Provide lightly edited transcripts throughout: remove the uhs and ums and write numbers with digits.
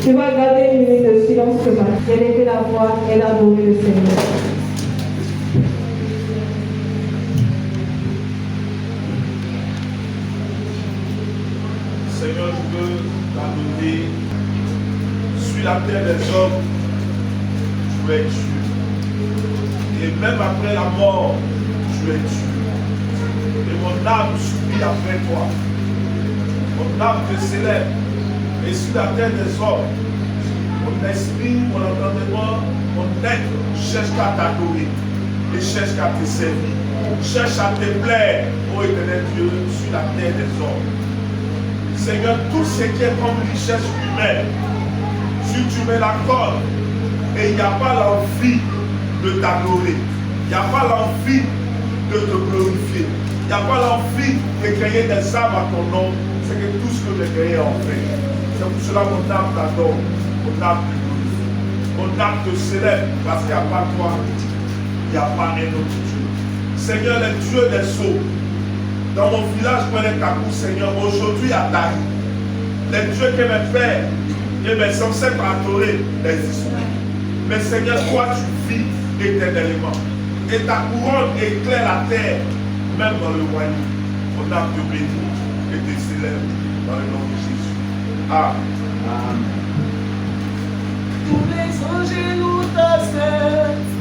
Tu vas garder une minute de silence ce matin. Élever la voix et l'adorer le Seigneur. Seigneur, je veux t'adorer. Sur la terre des hommes, tu es Dieu. Et même après la mort, tu es Dieu. Et mon âme subit après toi. Mon âme te célèbre. Et sur la terre des hommes, mon esprit, mon entendement, mon être cherche qu'à t'adorer et cherche qu'à te servir. Cherche à te plaire, ô éternel Dieu, sur la terre des hommes. Seigneur, tout ce qui est comme richesse humaine, si tu me l'accordes et il n'y a pas l'envie de t'adorer, il n'y a pas l'envie de te glorifier, il n'y a pas l'envie de créer des âmes à ton nom, c'est que tout ce que j'ai créé en fait. C'est pour cela mon âme t'adore, mon âme te glorifie, mon âme te célèbre, parce qu'il n'y a pas toi, il n'y a pas un autre Dieu. Seigneur, les dieux des sceaux, dans mon village, Prenez Kakou, Seigneur, aujourd'hui à Taï, les dieux que mes pères et mes ancêtres adorés n'existent plus. Mais Seigneur, toi tu vis éternellement. Et ta couronne éclaire la terre, même dans le royaume. Mon âme te bénit et te célèbre dans le nom de Jésus. Amen. Tous les anges et nous t'acceptent.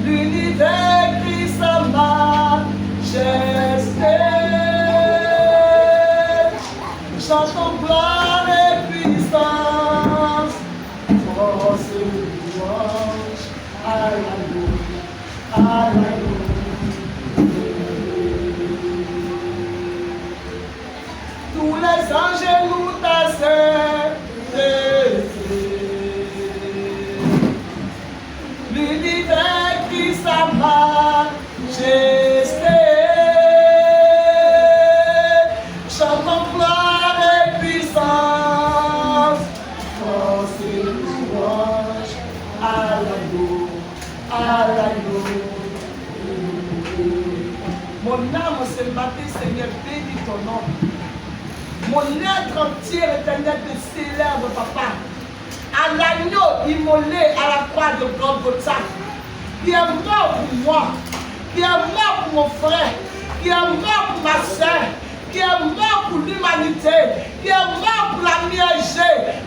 L'univers crie sa majesté. Chantons gloire et puissance. Force et louange à la gloire, à la gloire. Tous les anges nous t'acceptent. L'univers qui sa majesté. Chantons gloire et puissance. Force et louange à l'agneau, à l'agneau. Mon âme ce matin, Seigneur, bénis ton nom. Mon être entier, éternel, te célèbre, papa. À l'agneau immolé à la croix de Golgotha, qui est mort pour moi, qui est mort pour mon frère, qui est mort pour ma soeur, qui est mort pour l'humanité, qui est mort pour la miège,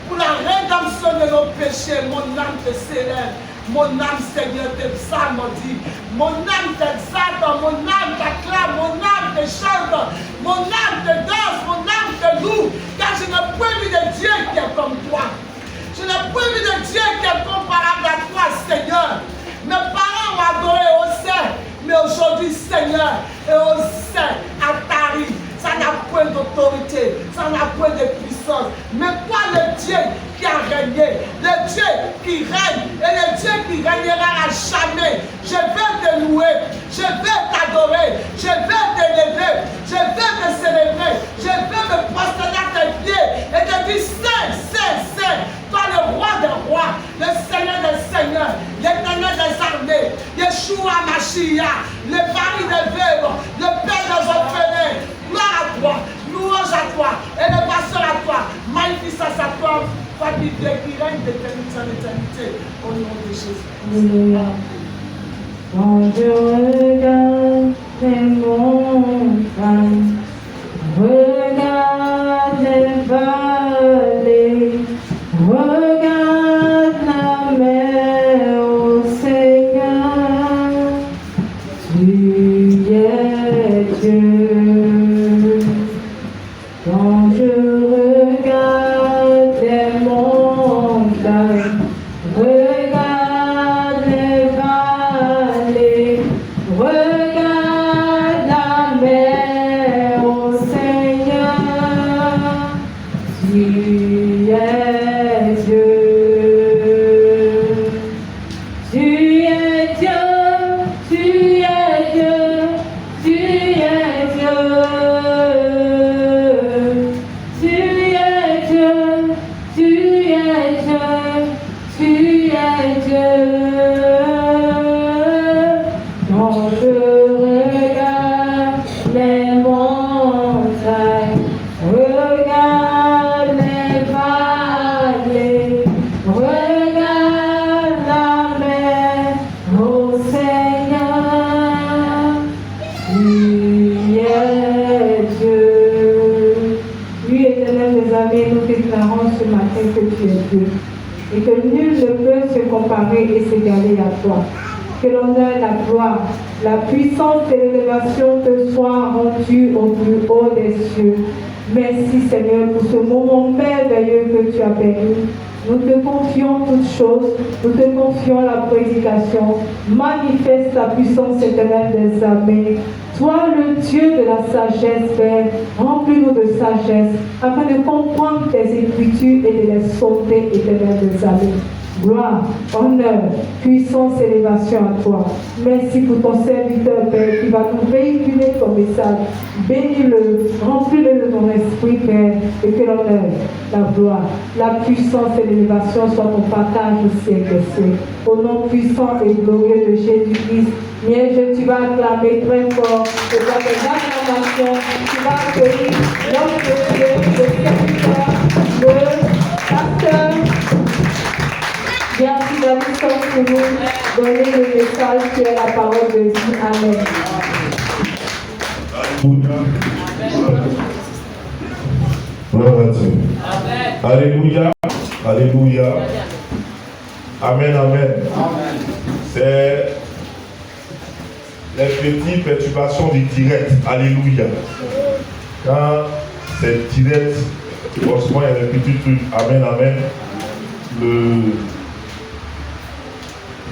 pour la rédemption de nos péchés. Mon âme te célèbre. Mon âme, Seigneur, te psalmodie. Mon âme t'exalte, mon âme t'acclame, mon âme te chante, mon âme te danse, mon âme te loue, car je n'ai point vu de Dieu qui est comme toi. Je n'ai point vu de Dieu qui est comparable à toi, Seigneur. Mes parents ont adoré au sein, mais aujourd'hui, Seigneur, et au sein, à Tari, ça n'a point d'autorité, ça n'a point de puissance. Mais toi, le Dieu qui a régné, le Dieu qui règne, et le Dieu qui régnera à jamais. Je vais te louer, je vais t'adorer, je vais t'élever, je vais te célébrer, je vais me prosterner à tes pieds et te dire Saint, Saint, Saint, toi le roi des rois, le Seigneur des seigneurs, l'éternel des armées, Yeshua Mashiach, le mari des veuves, le père des orphelins. Gloire à toi, louange à toi, élévation à toi, magnificence à toi, toi qui viens, qui règne d'éternité en éternité, au nom de Jésus. Alléluia. Quand je regarde les montagnes, regarde les vallées, regarde la mer, ô Seigneur, tu es Dieu. Quand je regarde les montagnes, regarde les vallées, regarde la mer, ô Seigneur, es Dieu. Tu es Dieu, tu es Dieu, tu es Dieu. Tu es Dieu, tu es Dieu, tu es Dieu. Quand je regarde les montagnes, regarde les vallées, regarde la mer, oh Seigneur, tu es Dieu. Oui, éternel, mes amis, nous déclarons ce matin que tu es Dieu et que nul ne peut se comparer et s'égaler à toi. Que l'honneur, la gloire, la puissance et l'élévation te soient rendues au plus haut des cieux. Merci Seigneur pour ce moment merveilleux que tu as permis. Nous te confions toutes choses, nous te confions la prédication. Manifeste la puissance éternelle des armées. Toi, le Dieu de la sagesse, Père, remplis-nous de sagesse afin de comprendre tes écritures et de les sauter éternelles des armées. Gloire, honneur, puissance, élévation à toi. Merci pour ton serviteur, Père, qui va nous véhiculer ton message. Bénis-le, remplis-le de ton esprit, Père, et que l'honneur, la gloire, la puissance et l'élévation soient ton partage au siècle des siècles. Au nom puissant et glorieux de Jésus-Christ, Miège, tu vas acclamer très fort, et dans tes acclamations, tu vas accueillir l'homme de Dieu, le serviteur, le pasteur. Merci d'aller pour nous donner le message qui est la parole de Dieu. Amen. Gloire à Dieu. Alléluia. Alléluia. Amen, amen. C'est les petites perturbations du direct. Alléluia. Quand c'est direct, franchement, il y a des petits trucs. Amen, amen.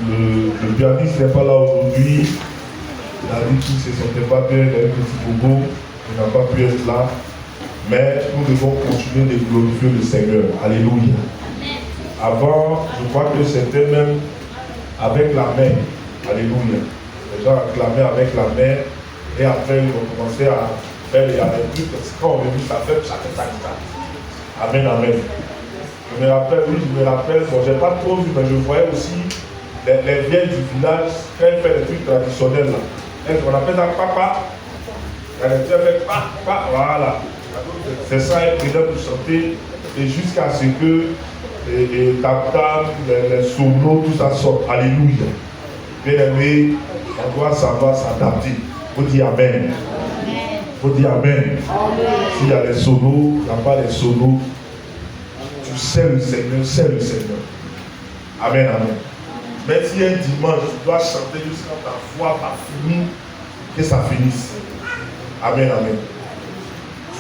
Le pianiste n'est pas là aujourd'hui. Il a dit qu'il ne se sentait pas bien, il a eu un petit bobo, il n'a pas pu être là. Mais nous devons continuer de glorifier le Seigneur. Alléluia. Avant, je crois que c'était même avec la main. Alléluia. Les gens acclamaient avec la main et après ils ont commencé à faire les trucs. Quand on a vu ça fait chaque. Amen, amen. Je me rappelle, oui, je me rappelle, bon, je n'ai pas trop vu, mais je voyais aussi les vieilles du village, quand elles font des trucs traditionnels là. On appelle ça papa. Elle fait papa, voilà. C'est ça, elle prenait pour chanter, et jusqu'à ce que les tam-tam, les solos, tout ça sorte. Alléluia. Bien aimé, on doit savoir s'adapter. Il faut dire Amen. Il faut dire Amen. S'il y a les solos, il n'y a pas les solos. Tu sais le Seigneur, c'est le Seigneur. Amen, amen. Mais si un dimanche, tu dois chanter jusqu'à ta voix va finir, que ça finisse. Amen, amen.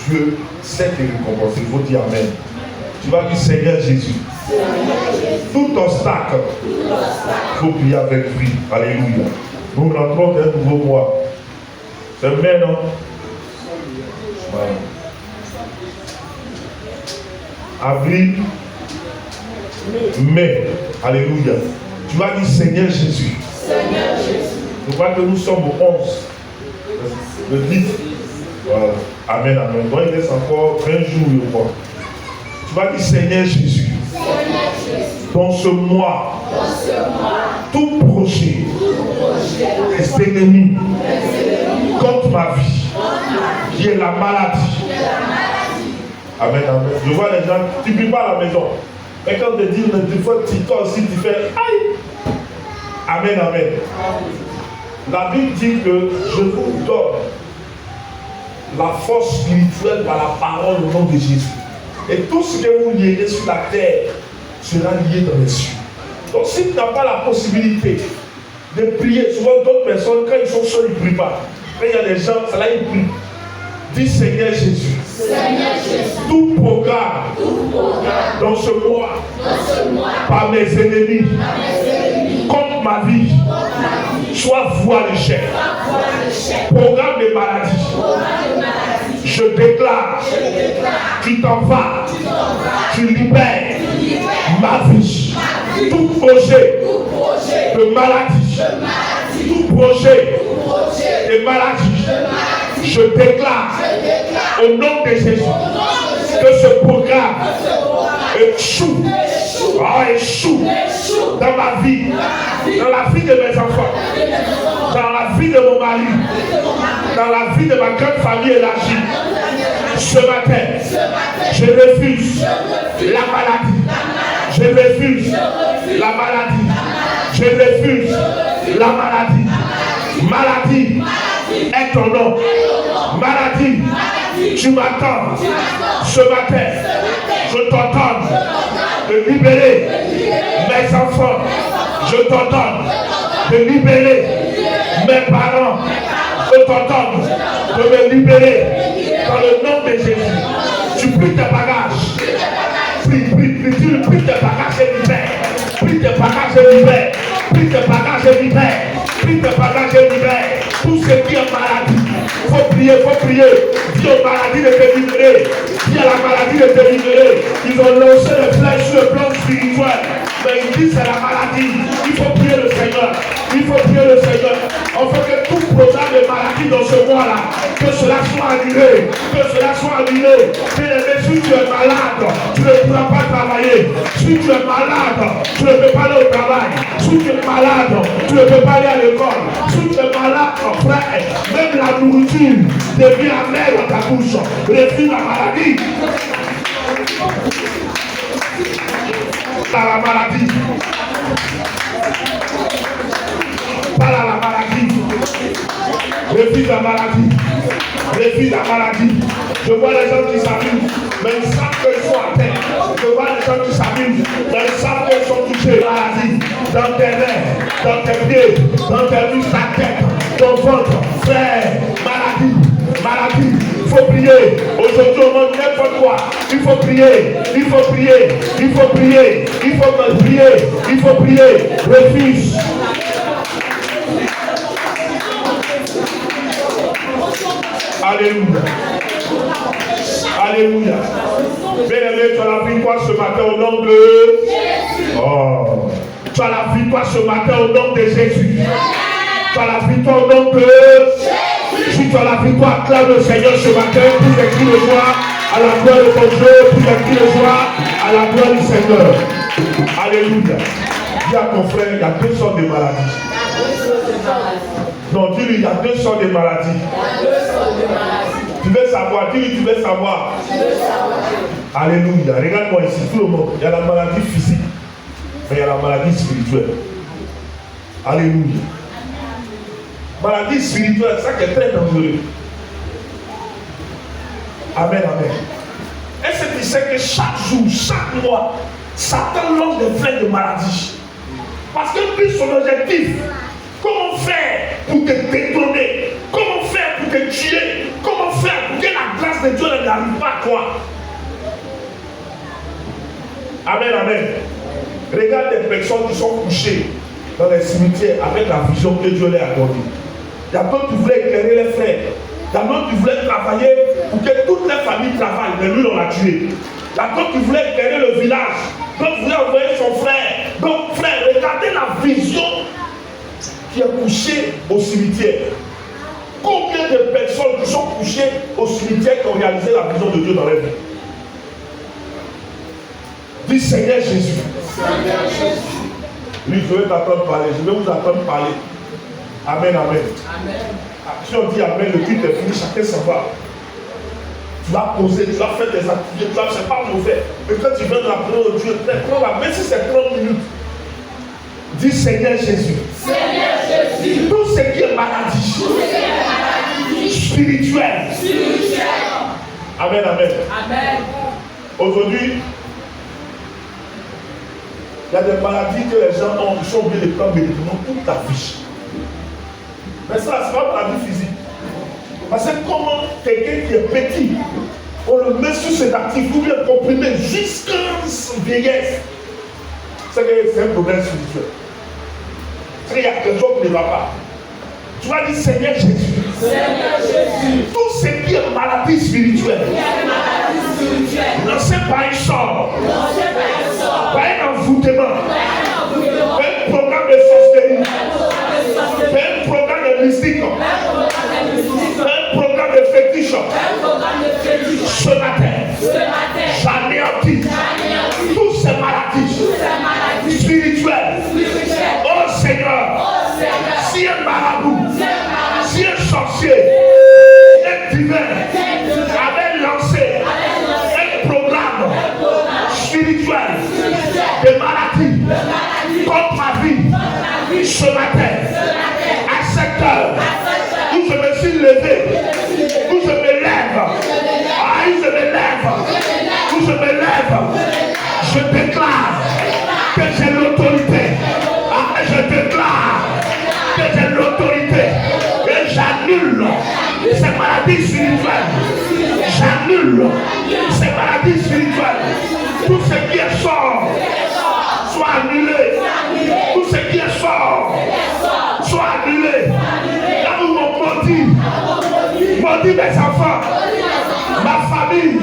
Dieu sait te récompenser. Il faut dire Amen. Tu vas dire Seigneur Jésus. Tout obstacle, il faut prier avec lui. Alléluia. Nous rentrons dans un nouveau mois. C'est mai, non? Voilà. Avril, mai. Alléluia. Tu vas dire Seigneur Jésus. Seigneur Jésus. Je crois que nous sommes au 11. Le 10. Voilà. Amen, amen. Donc il reste encore 20 jours et mois. Tu vas dire Seigneur Jésus. Seigneur Jésus. Dans ce mois, tout projet des ennemis contre ma vie, qui est la maladie. Amen, amen. Je vois les gens, tu ne vis pas à la maison. Et quand tu dis, des fois, toi aussi, tu fais aïe. Amen, amen. La Bible dit que je vous donne la force spirituelle par la parole au nom de Jésus. Et tout ce que vous liez sur la terre sera lié dans les cieux. Donc si tu n'as pas la possibilité de prier, souvent d'autres personnes, quand ils sont seuls, ils ne prient pas. Quand il y a des gens, ça là, ils prient. Dis Seigneur Jésus. Seigneur Jésus. Tout programme dans ce mois, par mes ennemis, contre ma vie, soit voie l'échec. Programme de maladie. Je déclare, tu t'en vas Tu libères ma vie. Tout projet de maladie, tout projet de maladie, je déclare au nom de Jésus que ce programme échoue, échoue dans ma vie, dans la vie de mes enfants, dans la vie de mon mari, dans la vie de ma grande famille élargie. Ce matin, je refuse la maladie. Je refuse la maladie. Je refuse la maladie. Maladie est ton nom. Maladie, tu m'attends. Ce matin, je t'entends de libérer mes enfants. Je t'entends de libérer mes parents. Je t'entends de me libérer dans le nom de Jésus. Tu plies tes bagages. Plie tes bagages et libère. Plie tes bagages et libère. Plie tes bagages et libère. Plie tes bagages et libère. Tout ce qui est maladie. Faut prier. Dis aux maladies de te libérer. Dis à la maladie de te libérer. Ils ont lancé les flèches sur le plan spirituel. Mais ils disent c'est la maladie. Il faut prier le Seigneur. Il faut prier le Seigneur. On fait que tout programme de maladie dans ce mois-là, que cela soit annulé. Que cela soit annulé. Si tu es malade, tu ne pourras pas travailler. Si tu es malade, tu ne peux pas aller au travail. Si tu es malade, tu ne peux pas aller à l'école. Si tu es malade, frère, même la nourriture devient amère dans ta bouche. Refuse la maladie. Par la maladie. Par la maladie. Refuse la maladie. Refuse la maladie. Je vois les gens qui s'amusent, mais ils savent qu'ils sont à terre. Je vois les gens qui s'amusent, mais ils savent qu'ils sont touchés. Maladie, dans tes mains, dans tes pieds, dans tes muscles, ta tête, ton ventre, frère, maladie. Il faut prier. Aujourd'hui, on demande n'importe quoi. Il faut prier. Refuse. Alléluia. Bien-aimé, tu as la victoire ce matin au nom de Jésus. Tu as la victoire ce matin au nom de Jésus. Tu as la victoire au nom de Jésus. Si tu as la victoire, acclame le Seigneur ce matin pour des cris de joie à la gloire de ton Dieu, pour des cris de joie à la gloire du Seigneur. Alléluia. Dis à ton frère, il y a deux sortes de maladies. Non, dis-lui, il y a deux sortes de maladies. Tu veux savoir, dis-lui, tu veux savoir. Alléluia. Regarde-moi ici, tout le monde. Il y a la maladie physique, mais il y a la maladie spirituelle. Alléluia. Maladie spirituelle, ça qui est très dangereux. Amen. Est-ce que tu sais que chaque jour, chaque mois, Satan lance des flèches de maladie? Parce que lui, son objectif, comment faire pour te détrôner? Comment faire pour te tuer? Comment faire pour que la grâce de Dieu n'arrive pas à toi? Amen. Regarde les personnes qui sont couchées dans les cimetières avec la vision que Dieu leur a accordée. Il y a d'autres qui voulaient éclairer les frères. Il y a d'autres qui voulaient travailler pour que toute la famille travaille, mais lui on l'a tué. Il y a d'autres qui voulaient éclairer le village. D'autres voulaient envoyer son frère. Donc frère, regardez la vision qui est couchée au cimetière. Combien de personnes qui sont couchées au cimetière qui ont réalisé la vision de Dieu dans leur vie? Dis Seigneur Jésus. Lui, je vais t'entendre parler. Je vais vous entendre parler. Amen. Si on dit Amen, le culte est fini, chacun s'en va. Tu vas poser, tu vas faire des activités, c'est pas mauvais. Mais quand tu viens de la parole de Dieu, prends-la, même si c'est 30 minutes. Dis Seigneur Jésus. Tout ce qui est maladie, spirituelle. Amen. Aujourd'hui, il y a des maladies que les gens ont, ils sont obligés de prendre médicaments toute ta vie. Mais ça, c'est pas maladie physique. Parce que comment quelqu'un qui est petit, on le met sur ses actifs, ou bien comprimé jusqu'à vieillesse, c'est un problème spirituel. C'est qu'il y a quelque chose qui ne va pas. Tu vas dire Seigneur Jésus. Tout ce qui est maladie spirituelle, lancé par un sort, par un envoûtement, par un programme de sorcellerie, par un programme de mystique, par un programme de fétiche. Ce matin, j'anéantis toutes ces maladies spirituelles. Oh Seigneur, si un marabout, si un sorcier, un divin avait lancé un programme spirituel de maladie contre ma vie, ce matin, à cette heure où je me suis levé, où je me lève, où je me lève, où je me lève, je déclare que j'ai l'autorité. Je déclare que j'ai l'autorité et j'annule ces maladies spirituelles. J'annule ces maladies spirituelles. Tout ce qui est fort soit annulé. Tout ce qui est fort soit annulé. Là où on maudit mes enfants, ma famille,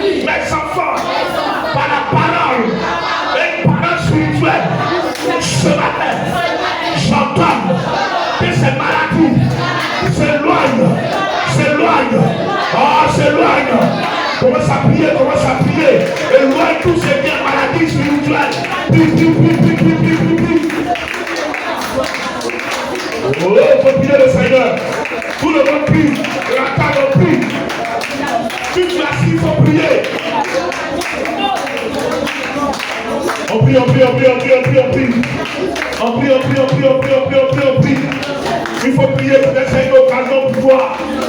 mes enfants, par la parole et par la spirituelle. Ce matin, j'entends que ces maladies s'éloignent. Oh, s'éloignent. Commence à prier. Éloigne tout ce qui est maladie spirituelle. Oh, il faut prier le Seigneur. Tout le monde prie. La table prie. Tu es assis, il faut prier. On prie. Il faut prier pour que c'est une occasion pour toi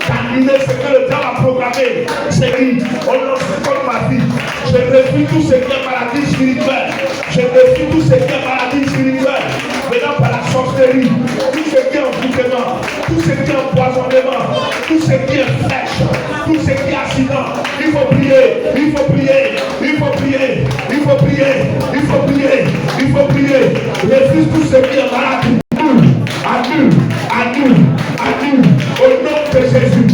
d'annuler ce que le diable a programmé. C'est dit, on lance contre ma vie. Je refuse tout ce qui est maladie spirituelle. Je refuse tout ce qui est maladie spirituelle. Maintenant par la sorcellerie, tout ce qui est envoûtement, tout ce qui est empoisonnement, tout ce qui est flèche, tout ce qui est accident. Il faut prier. Refuse tout ce qui est maladie. Annule. Au nom de Jésus.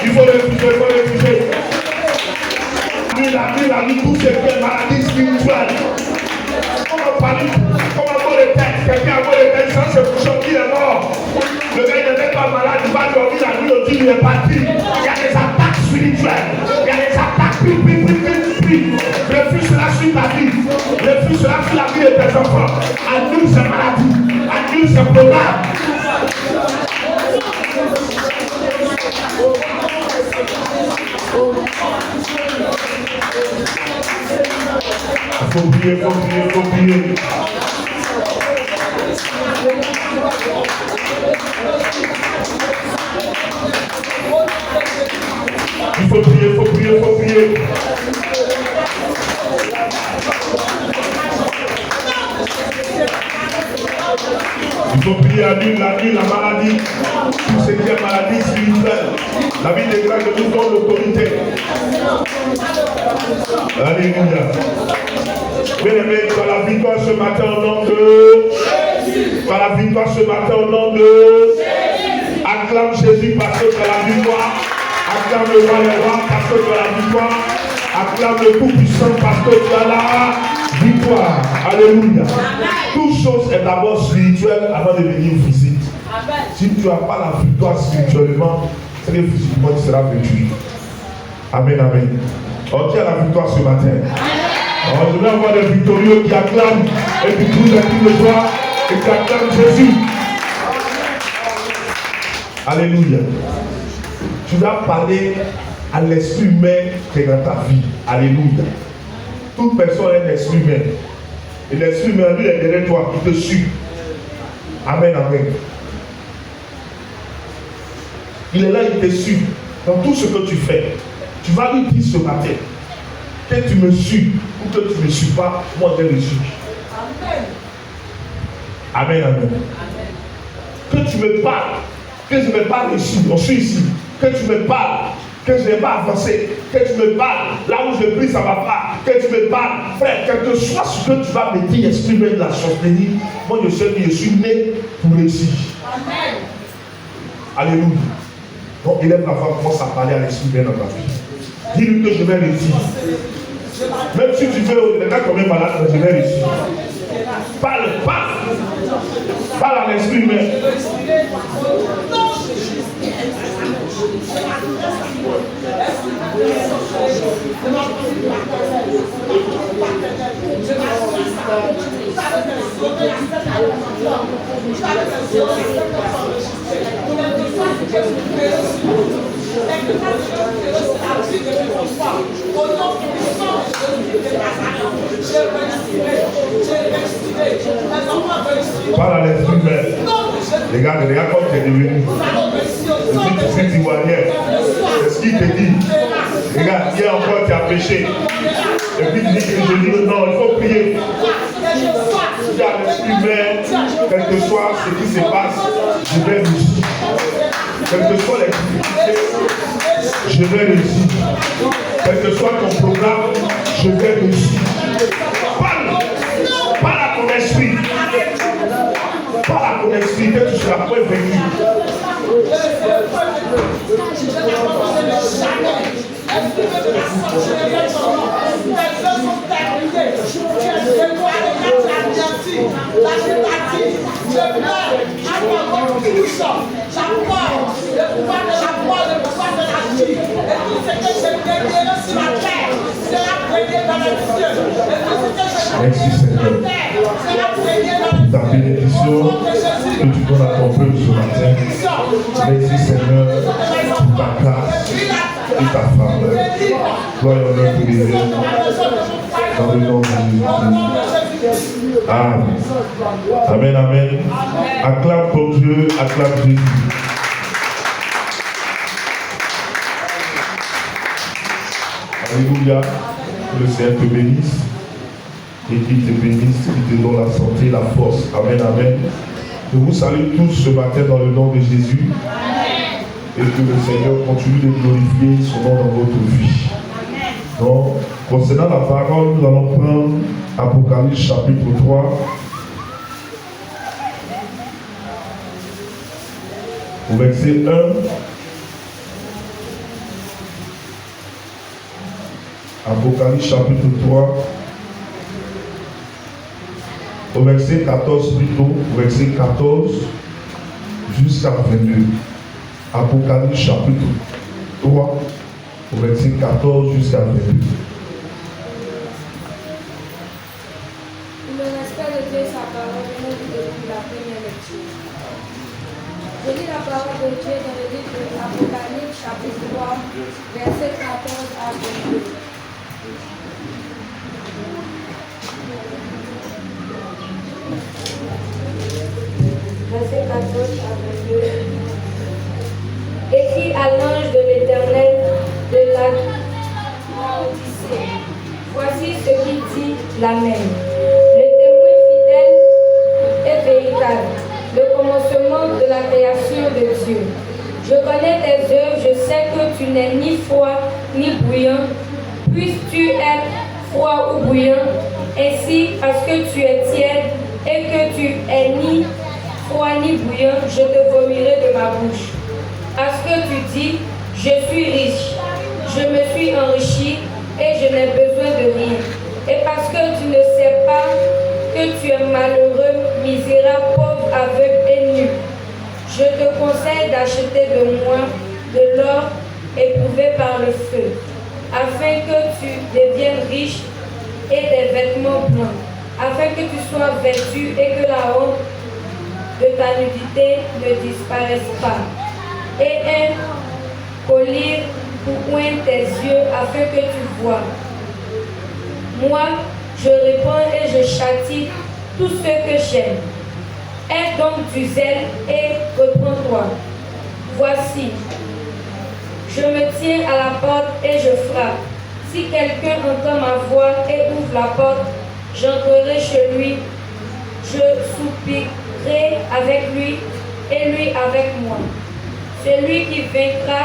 Il faut refuser. Annule tout ce qui est maladie spirituelle. Comment avoir les têtes? Quelqu'un a les têtes, ça c'est pour ceux qui est mort. Le gars il n'est pas malade, il va dormir la nuit, au il est parti. Il y a des attaques spirituelles. Il y a des attaques. Refuse cela sur ta vie. Refuse cela sur la vie de tes enfants. Annule ces maladies. Annule ces programmes. Faut prier. Il faut prier. Il faut prier, annule la maladie, tout ce qui est maladie spirituelle. La Bible déclare que nous avons l'autorité. Alléluia. Bien-aimé, par la victoire ce matin au nom de Jésus. Par la victoire ce matin au nom de Jésus. Acclame Jésus parce que tu as la victoire. Acclame le roi des rois parce que tu as la victoire. Acclame le Tout-Puissant parce que tu as la victoire. Alléluia. Toute chose est d'abord spirituelle avant de devenir physique. Amen. Si tu n'as pas la victoire spirituellement, c'est que physiquement tu seras vaincu. Amen. On tient la victoire ce matin. Alors, je vais avoir des victorieux qui acclament et qui crient les cris de joie et qui acclament Jésus. Alléluia. Tu vas parler à l'esprit humain qui est dans ta vie. Alléluia. Toute personne est un esprit humain. Et l'esprit humain, lui, est derrière toi, il te suit. Amen. Il est là, il te suit. Dans tout ce que tu fais, tu vas lui dire ce matin que tu me suis ou que tu ne me suis pas, moi je le suis. Amen. Que tu me parles, que je ne me parle ici, on suit ici. Que tu me parles, que je n'ai pas avancé, que tu me parles, là où je prie, ça ne va pas, que tu me parles, frère, quel que soit ce que tu vas me dire, exprimer de la soutenir, moi je sais que je suis né pour réussir. Amen. Alléluia. Donc élève la voix, commence à parler à l'esprit bien dans ta vie. Dis-lui que je vais réussir. Même si tu veux, les gars quand même malade, je vais réussir. Parle, parle. Parle à l'esprit même. Parle à l'esprit même. Regarde comme tu es devenu. Le fils ivoirien. C'est ce qu'il te dit. Regarde, hier encore tu as péché. Et puis tu dis que je dis non, il faut prier. Tu as l'esprit même, quel que soit ce qui se passe, je vais réussir. Quelles que soient les difficultés, je vais réussir. Quel que soit ton programme, je vais réussir. Parle. Parle à ton esprit. Parle à ton esprit que tu seras prévenu. Merci Seigneur. Ta bénédiction que tu donnes à ton peuple ce matin. Merci Seigneur pour ta grâce et ta faveur. Gloire et honneur te bénisse. Dans le nom de Jésus. Amen. Amen, amen. Acclame ton Dieu, acclame Jésus. Alléluia. Que le Seigneur te bénisse et qu'il te bénisse, qu'il te donne la santé, la force. Amen, amen. Je vous salue tous ce matin dans le nom de Jésus. Amen. Et que le Seigneur continue de glorifier son nom dans votre vie. Donc, concernant la parole, nous allons prendre Apocalypse chapitre 3. Au verset 1. Apocalypse chapitre 3. Au verset 14 plutôt, au verset 14 jusqu'à 22. Apocalypse chapitre 3, au verset 14 jusqu'à 22. Il me reste pas de dire sa parole, nous depuis la première lecture. Je lis la parole de Dieu dans le livre de l'Apocalypse chapitre 3, verset 14 à 22. Verset 14 à 22. Écrit à l'ange de l'Éternel de la Laodicée. Voici ce qu'il dit l'Amen. Le témoin fidèle et véritable, le commencement de la création de Dieu. Je connais tes œuvres, je sais que tu n'es ni froid ni bouillant. Puisses-tu être froid ou bouillant, ainsi parce que tu es tiède et que tu es ni froid ni bouillant, je te vomirai de ma bouche. Parce que tu dis, je suis riche, je me suis enrichi et je n'ai besoin de rien. Et parce que tu ne sais pas que tu es malheureux, misérable, pauvre, aveugle et nu, je te conseille d'acheter de moi de l'or éprouvé par le feu, afin que tu deviennes riche et des vêtements blancs, afin que tu sois vêtu et que la honte de ta nudité ne disparaisse pas. Et un collier pour oindre tes yeux afin que tu vois. Moi, je réponds et je châtie tous ceux que j'aime. Aie donc du zèle et reprends-toi. Voici, je me tiens à la porte et je frappe. Si quelqu'un entend ma voix et ouvre la porte, j'entrerai chez lui, je soupirai avec lui et lui avec moi. Celui qui vaincra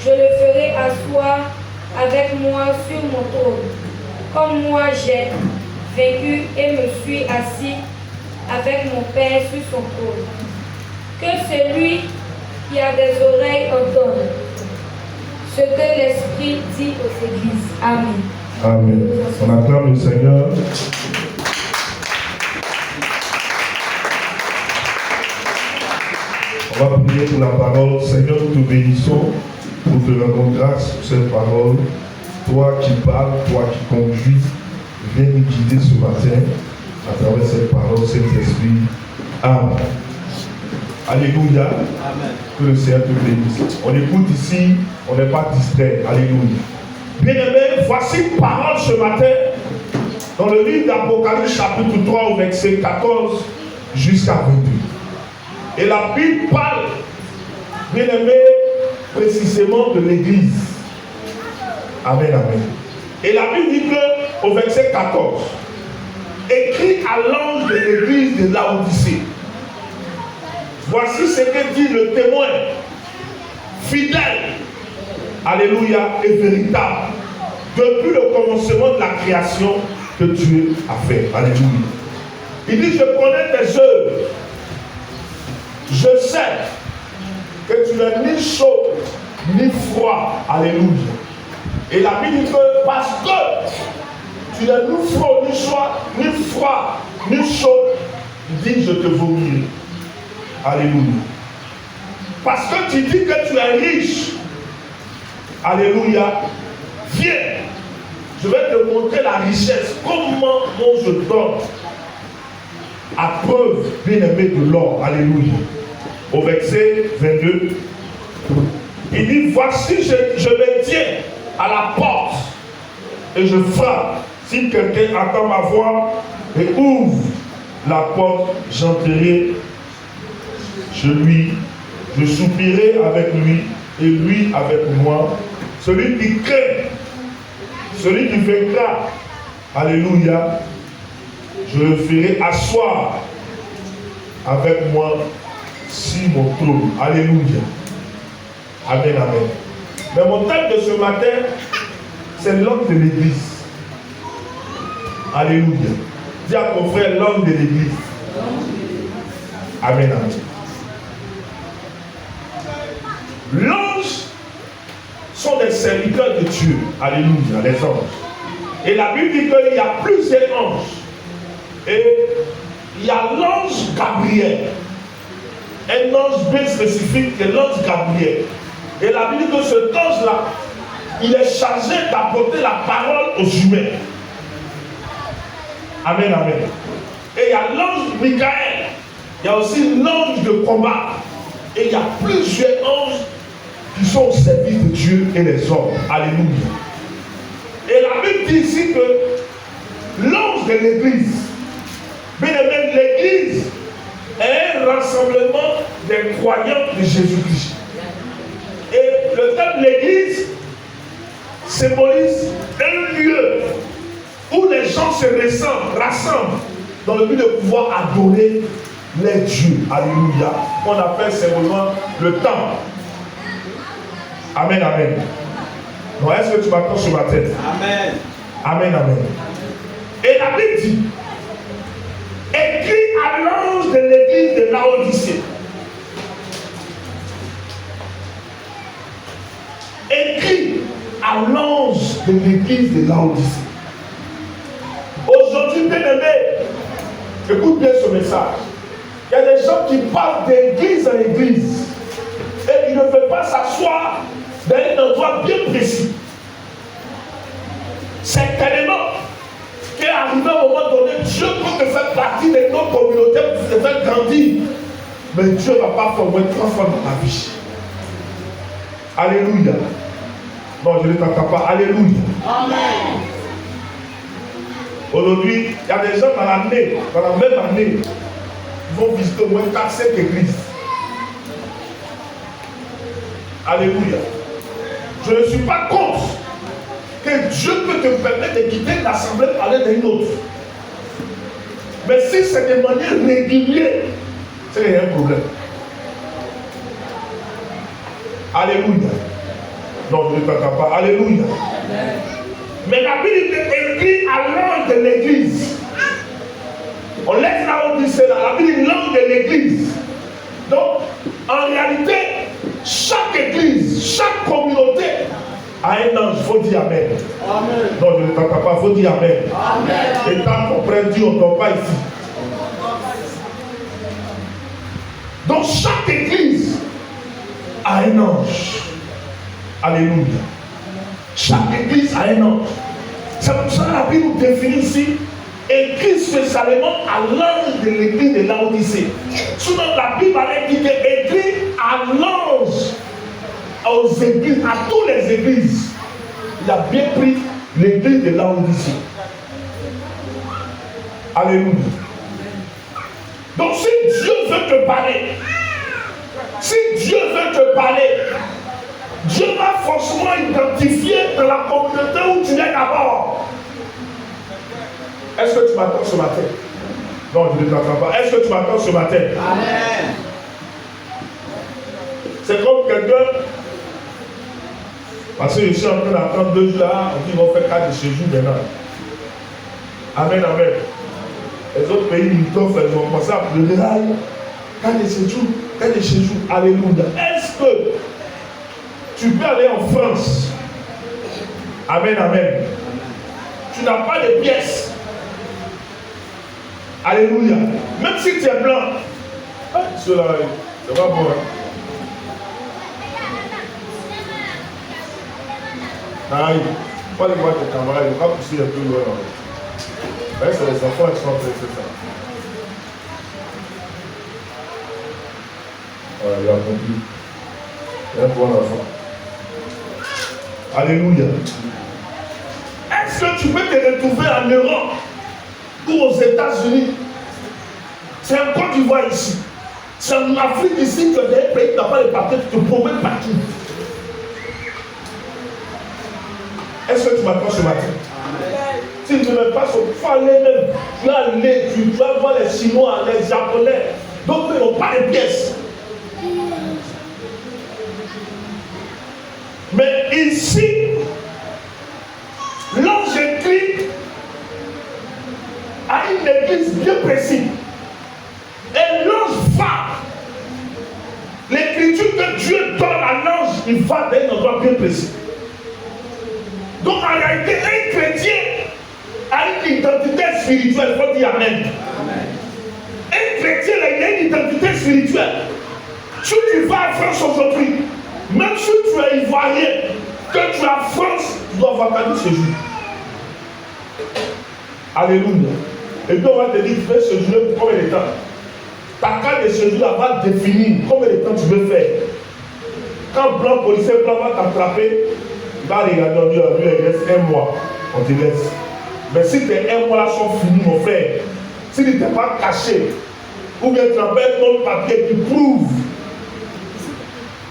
je le ferai asseoir avec moi sur mon trône, comme moi j'ai vécu et me suis assis avec mon Père sur son trône. Que celui qui a des oreilles entende ce que l'Esprit dit aux églises. Amen. Amen. On acclame le Seigneur. On va prier pour la parole. Seigneur, nous te bénissons. Nous te rendons grâce pour cette parole. Toi qui parles, toi qui conduis, viens nous guider ce matin à travers cette parole, cet esprit. Amen. Alléluia. Amen. Que le Seigneur te bénisse. On écoute ici, on n'est pas distrait. Alléluia. Bien-aimés, voici une parole ce matin dans le livre d'Apocalypse chapitre 3 au verset 14 jusqu'à 22. Et la Bible parle, bien-aimés, précisément de l'Église. Amen, amen. Et la Bible dit que, au verset 14, écrit à l'ange de l'Église de Laodicée, voici ce que dit le témoin, fidèle, alléluia, et véritable, depuis le commencement de la création que Dieu a fait. Alléluia. Il dit, je connais tes œuvres. Je sais que tu n'es ni chaud, ni froid. Alléluia. Et la Bible dit que parce que tu n'es ni froid, ni chaud, il dit, je te vomirai. Alléluia. Parce que tu dis que tu es riche. Alléluia. Viens. Je vais te montrer la richesse. Comment je donne. À preuve, bien-aimé, de l'or. Alléluia. Au verset 22. Il dit, voici, je me tiens à la porte et je frappe. Si quelqu'un entend ma voix et ouvre la porte, j'entrerai je soupirai avec lui et lui avec moi. Celui qui craint, celui qui vaincra, alléluia, je le ferai asseoir avec moi sur mon trône. Alléluia. Amen, amen. Mais mon thème de ce matin, c'est l'homme de l'Église. Alléluia. Dis à ton frère, l'homme de l'Église. Amen, amen. L'ange sont des serviteurs de Dieu. Alléluia, les anges. Et la Bible dit qu'il y a plusieurs anges. Et il y a l'ange Gabriel. Un ange bien spécifique, c'est l'ange Gabriel. Et la Bible dit que cet ange-là, il est chargé d'apporter la parole aux humains. Amen, amen. Et il y a l'ange Michael. Il y a aussi l'ange de combat. Et il y a plusieurs anges qui sont au service de Dieu et des hommes. Alléluia. Et la Bible dit ici que l'ange de l'Église, bien aimé, l'Église est un rassemblement des croyants de Jésus-Christ. Et le terme l'Église symbolise un lieu où les gens se rassemblent dans le but de pouvoir adorer les dieux. Alléluia. On appelle simplement le temple. Amen, amen. Non, est-ce que tu m'attends ce matin? Amen. Amen, amen. Et la Bible dit, écrit à l'ange de l'église de Laodicée. Écrit à l'ange de l'église de Laodicée. Aujourd'hui, bien-aimé, écoute bien ce message. Il y a des gens qui parlent d'église en église et qui ne veulent pas s'asseoir dans un endroit bien précis. C'est tellement qu'à un moment donné, Dieu peut te faire partie de notre communauté pour te faire grandir. Mais Dieu ne va pas former 3 fois dans ta vie. Alléluia. Non, je ne t'entends pas. Alléluia. Amen. Aujourd'hui, il y a des gens dans l'année, dans la même année, ils vont visiter au moins 4-5 églises. Alléluia. Je ne suis pas contre que Dieu peut te permettre de quitter l'assemblée pour aller dans une autre. Mais si c'est de manière régulière, c'est un problème. Alléluia. Non, je ne t'entends pas. Alléluia. Mais la Bible est écrite à l'ange de l'église. On laisse là où dit cela. La Bible est l'ange de l'église. Donc, en réalité, chaque église, chaque communauté a un ange. Il faut dire Amen. Amen. Non, je ne t'entends pas. Il faut dire Amen. Amen. Et tant qu'on prend Dieu, on ne dort pas ici. Donc, chaque église a un ange. Alléluia. Chaque église a un ange. C'est pour ça que la Bible nous définit ici, écrit spécialement à l'ange de l'église de Laodicée. Sinon, la Bible a dit écrit à l'ange, aux églises, à toutes les églises. Il a bien pris l'église de Laodicée. Alléluia. Donc, si Dieu veut te parler, Dieu va forcément identifier dans la communauté où tu es d'abord. Est-ce que tu m'attends ce matin? Non, je ne t'entends pas. Est-ce que tu m'attends ce matin? Amen. C'est comme quelqu'un, parce que je suis en train d'attendre 2 jours là, on dit qu'ils vont faire 4 de séjour maintenant. Amen, amen. Les autres pays limitrophes, ils vont commencer à pleurer. 4 de séjour, 4 de séjour. Alléluia. Est-ce que tu peux aller en France? Amen, amen. Tu n'as pas de pièces. Alléluia. Même si tu es blanc. Cela, c'est pas bon. Hein? Aïe. Pas les voir tes camarades, il va pousser un peu loin. C'est les enfants qui sont pressés ça. Voilà, il a compris. Il y a un bon enfant. Alléluia. Est-ce que tu peux te retrouver en Europe ou aux États-Unis? C'est en Côte d'Ivoire ici. C'est en Afrique ici que des pays qui n'ont pas les papiers, tu te promènes partout. Est-ce que tu m'attends ce matin? Si tu ne veux pas, il faut aller même. Tu vas aller, tu vas voir les Chinois, les Japonais. Donc, ils n'ont pas les pièces. Mais ici, l'ange écrit à une église bien précise. Et l'ange va. L'écriture que Dieu donne à l'ange, il va d'un endroit bien précis. Donc en réalité, un chrétien a une identité spirituelle. Il faut dire Amen. Un chrétien a une identité spirituelle. Si tu vas à France aujourd'hui, même si tu es ivoirien, que tu es en France, tu dois avoir ta vie ce jour. Alléluia. Et puis on va te dire, tu veux séjourner pour combien de temps? Ta carte de séjour va définir combien de temps tu veux faire. Quand blanc policier blanc va t'attraper, il va regarder, lui il reste 1 mois, on te laisse. Mais si tes 1 mois là sont finis, mon frère, si tu n'es pas caché, ou bien tu n'as pas un autre papier qui prouve,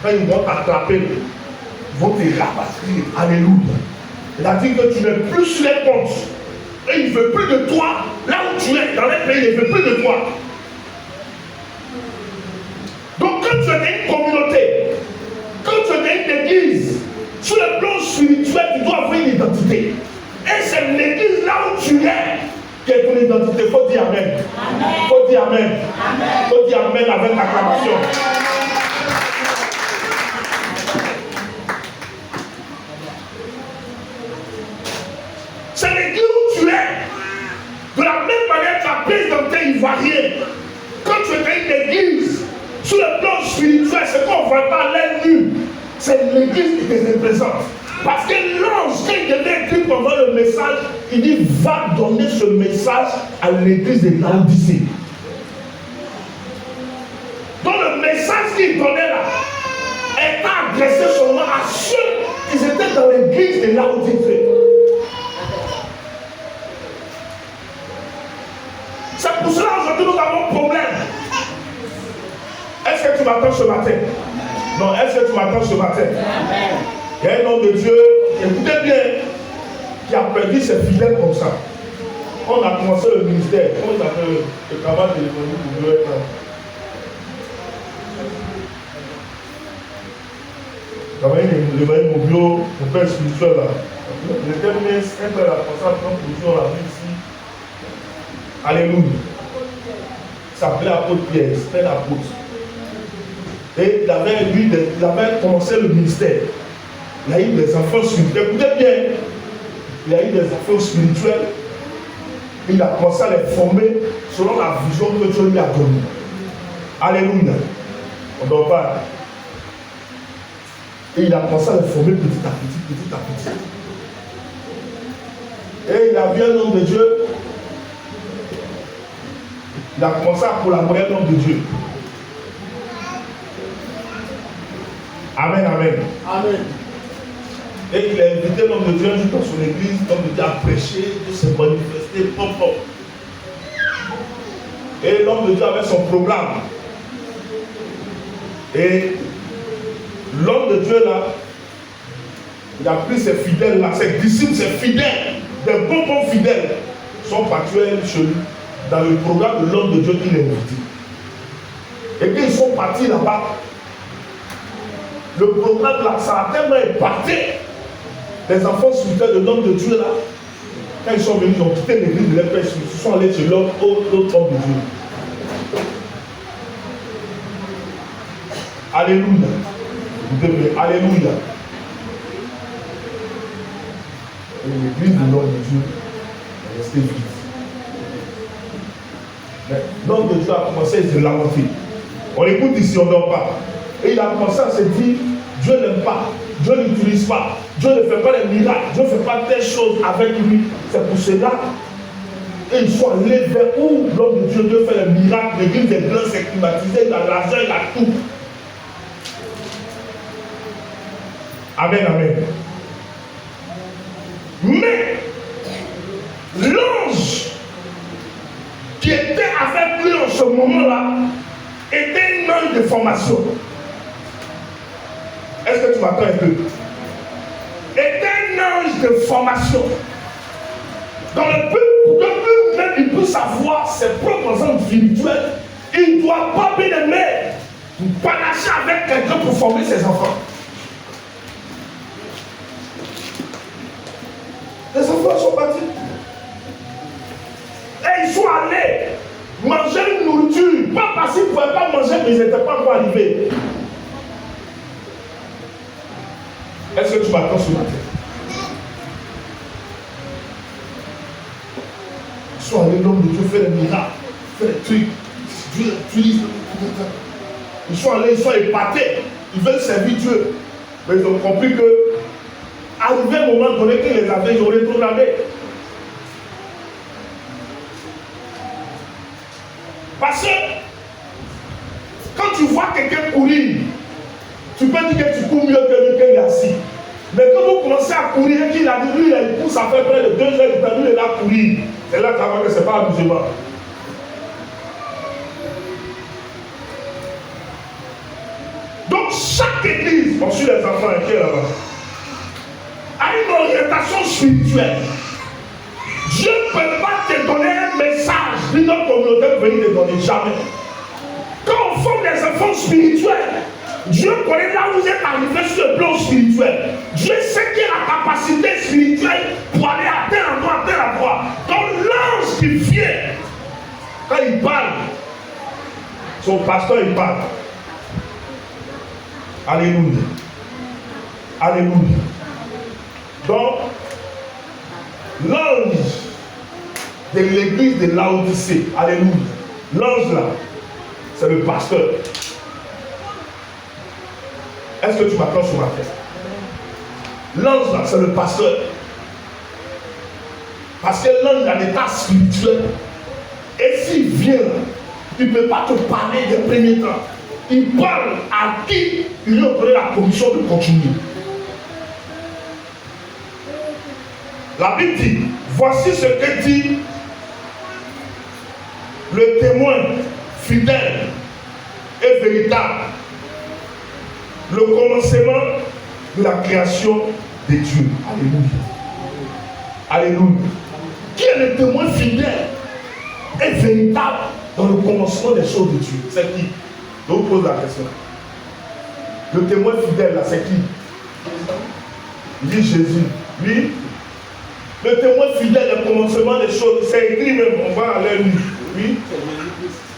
quand ils vont t'attraper, ils vont te rapatrier. Alléluia. Il a dit que tu n'es plus sur les comptes. Et il ne veut plus de toi, là où tu es, dans les pays, il ne veut plus de toi. Donc quand tu es dans une communauté, quand tu es dans une église, sur le plan spirituel, tu dois avoir une identité. Et c'est l'église là où tu es qui est ton identité. Il faut dire Amen. Il faut dire Amen. Il faut dire Amen avec acclamation. C'est l'église où tu es. De la même manière que la place dans tes ivoiriens. Quand tu es dans une église, sur le plan spirituel, c'est qu'on ne voit pas l'œil nu. C'est l'église qui te représente. Parce que l'ange, quand il devait écrire pendant le message, il dit va donner ce message à l'église de Laodicée. Donc le message qu'il donnait là est adressé seulement à ceux qui étaient dans l'église de Laodicée. C'est pour cela aujourd'hui nous avons un problème. Est-ce que tu m'attends ce matin? Non, est-ce que tu m'attends ce matin? Amen. Il y a un homme de Dieu, écoutez bien, qui a perdu ses fidèles comme ça. On a commencé le ministère. Comment il s'appelle le travail téléphonique pour Dieu être là? Travailler mon bureau, mon père spirituel là. Il était un père responsable comme position on l'a vu ici. Alléluia. Il s'appelait apôtre Pierre, c'était l'apôtre. Et il avait commencé le ministère. Il a eu des enfants spirituels. Écoutez bien, il a eu des enfants spirituels. Il a commencé à les former selon la vision que Dieu lui a donnée. Alléluia. On ne dort pas. Et il a commencé à les former petit à petit. Et il a vu un homme de Dieu. Il a commencé à collaborer avec l'homme de Dieu. Amen, amen. Amen. Et il a invité l'homme de Dieu un jour dans son église. L'homme de Dieu a prêché, Dieu s'est manifesté, pop. Et l'homme de Dieu avait son programme. Et l'homme de Dieu là, il a pris ses fidèles là, ses disciples, ses fidèles, des bons fidèles, sont partis chez lui dans le programme de l'homme de Dieu qu'il a invité. Et quand ils sont partis là-bas, le programme là, ça a tellement impacté les enfants spirituels de l'homme de Dieu là. Quand ils sont venus, ils ont quitté l'église de l'Épée, ils sont allés chez l'autre homme de Dieu. Alléluia. Vous devez, alléluia. Et l'église de l'homme de Dieu est restée vide. Mais l'homme de Dieu a commencé à se lamenter. On écoute ici, on ne dort pas. Et il a commencé à se dire, Dieu n'aime pas, Dieu n'utilise pas, Dieu ne fait pas les miracles, Dieu ne fait pas telle chose avec lui. C'est pour cela. Et ils sont allés vers où l'homme de Dieu fait les miracles, l'église des grands, c'est climatisé, il a l'argent, il a tout. Amen, amen. Mais l'ange qui était avec lui en ce moment-là était un ange de formation. Est-ce que tu m'attends un peu? Était un ange de formation. Dans le but, depuis même il peut savoir ses propres anges spirituels, il ne doit pas bien aimer panacher avec quelqu'un pour former ses enfants. Les enfants sont partis. Et ils sont allés manger une nourriture. Pas parce qu'ils ne pouvaient pas manger, mais ils n'étaient pas encore arrivés. Est-ce que tu m'attends ce matin? Ils sont allés, l'homme de Dieu fait des miracles, fait des trucs. Dieu utilise. Ils sont allés, ils sont épatés. Ils veulent servir Dieu. Mais ils ont compris que arrivé un moment donné qu'ils les avaient, ils ont rétrogradé. Parce que quand tu vois quelqu'un courir, tu peux dire que tu cours mieux que lui, qu'il est assis. Mais quand vous commencez à courir et qu'il a dit, lui, il pousse à faire près de 2 heures de temps, lui, il a courir. C'est là que tu vois que ce n'est pas amusement. Donc, chaque église, on suit les enfants qui est là-bas, a une orientation spirituelle. Dieu ne peut pas te donner un message d'une autre communauté pour venir te donner, jamais. Quand on forme des enfants spirituels, Dieu connaît là où vous êtes arrivé sur le plan spirituel. Dieu sait qu'il a la capacité spirituelle pour aller à tel endroit, à tel endroit. Donc l'ange qui vient, quand il parle, son pasteur il parle. Alléluia. Alléluia. Donc, l'ange de l'église de Laodicée, alléluia. L'ange là, c'est le pasteur. Est-ce que tu m'attends sur ma tête? L'ange là, c'est le pasteur. Parce que l'ange a l'état spirituel. Et s'il vient là, il ne peut pas te parler des premiers temps. Il parle à qui il lui a donné la commission de continuer. La Bible dit, voici ce que dit le témoin fidèle et véritable. Le commencement de la création de Dieu. Alléluia. Alléluia. Qui est le témoin fidèle et véritable dans le commencement des choses de Dieu? C'est qui? Je vous pose la question. Le témoin fidèle là, c'est qui? Il dit Jésus. Oui. Le témoin fidèle, le commencement des choses, c'est écrit même, on va aller lire. Oui.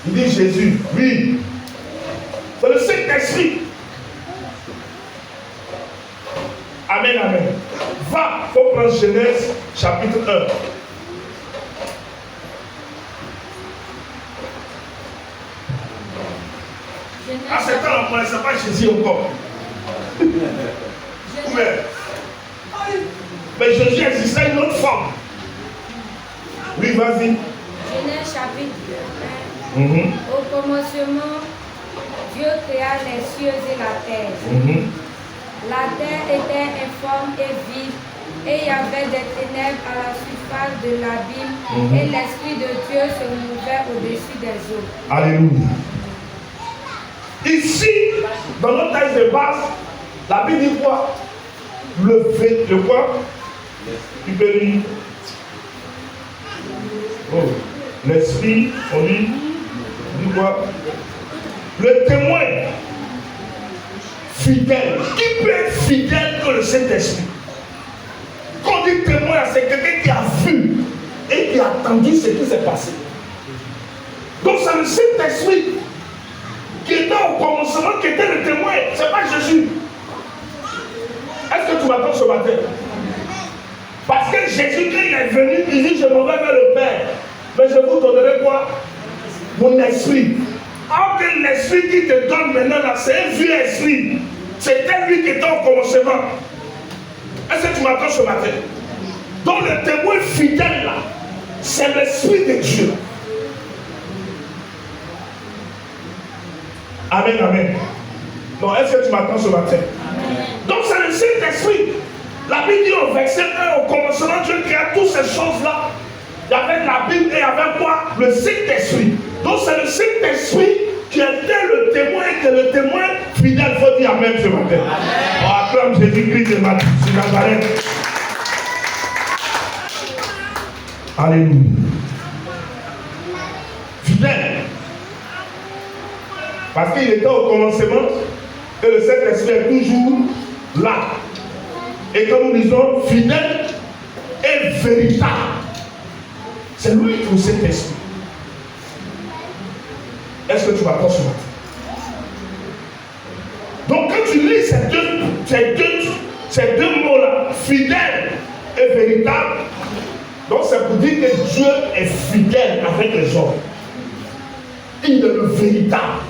Il dit Jésus. Oui. C'est le Saint-Esprit. Amen, amen. Va, il faut prendre Genèse chapitre 1. À ce temps, on ne connaissait pas Jésus encore. Mais Jésus existait une autre forme. Oui, vas-y. Genèse chapitre 1. Au commencement, Dieu créa les cieux et la terre. La terre était informe et vide, et il y avait des ténèbres à la surface de l'abîme, et l'Esprit de Dieu se mouvait au-dessus des eaux. Alléluia. Ici, dans notre texte de base, la Bible dit quoi? Le quoi? Tu peux lire. Oh, l'Esprit, on dit quoi? Le témoin fidèle. Qui peut être fidèle que le Saint-Esprit? Quand on dit témoin, c'est quelqu'un qui a vu et qui a entendu ce qui s'est passé. Donc c'est le Saint-Esprit qui était au commencement, qui était le témoin. Ce n'est pas Jésus. Est-ce que tu m'attends ce matin? Parce que Jésus, quand il est venu, il dit, je m'en vais vers le Père. Mais je vous donnerai quoi? Mon esprit. Alors que l'esprit qui te donne maintenant, là, c'est un vieux esprit. C'était lui qui était au commencement. Est-ce que tu m'attends ce matin? Donc le témoin fidèle, là, c'est l'esprit de Dieu. Amen, amen. Donc, est-ce que tu m'attends ce matin? Amen. Donc, c'est le Saint-Esprit. La Bible dit au verset 1, au commencement, Dieu créa toutes ces choses-là. Il y avait la Bible et il y avait quoi? Le Saint-Esprit. Donc, c'est le Saint-Esprit qui était le témoin et que le témoin fidèle. Il faut dire Amen ce matin. Amen. On acclame Jésus-Christ de Nazareth. Alléluia. Fidèle. Parce qu'il était au commencement et le Saint-Esprit est toujours là. Et comme nous disons, fidèle et véritable. C'est lui qui est le Saint-Esprit. Est-ce que tu m'attends ce matin? Donc quand tu lis ces deux mots-là, fidèle et véritable, donc c'est pour dire que Dieu est fidèle avec les hommes. Il est le véritable.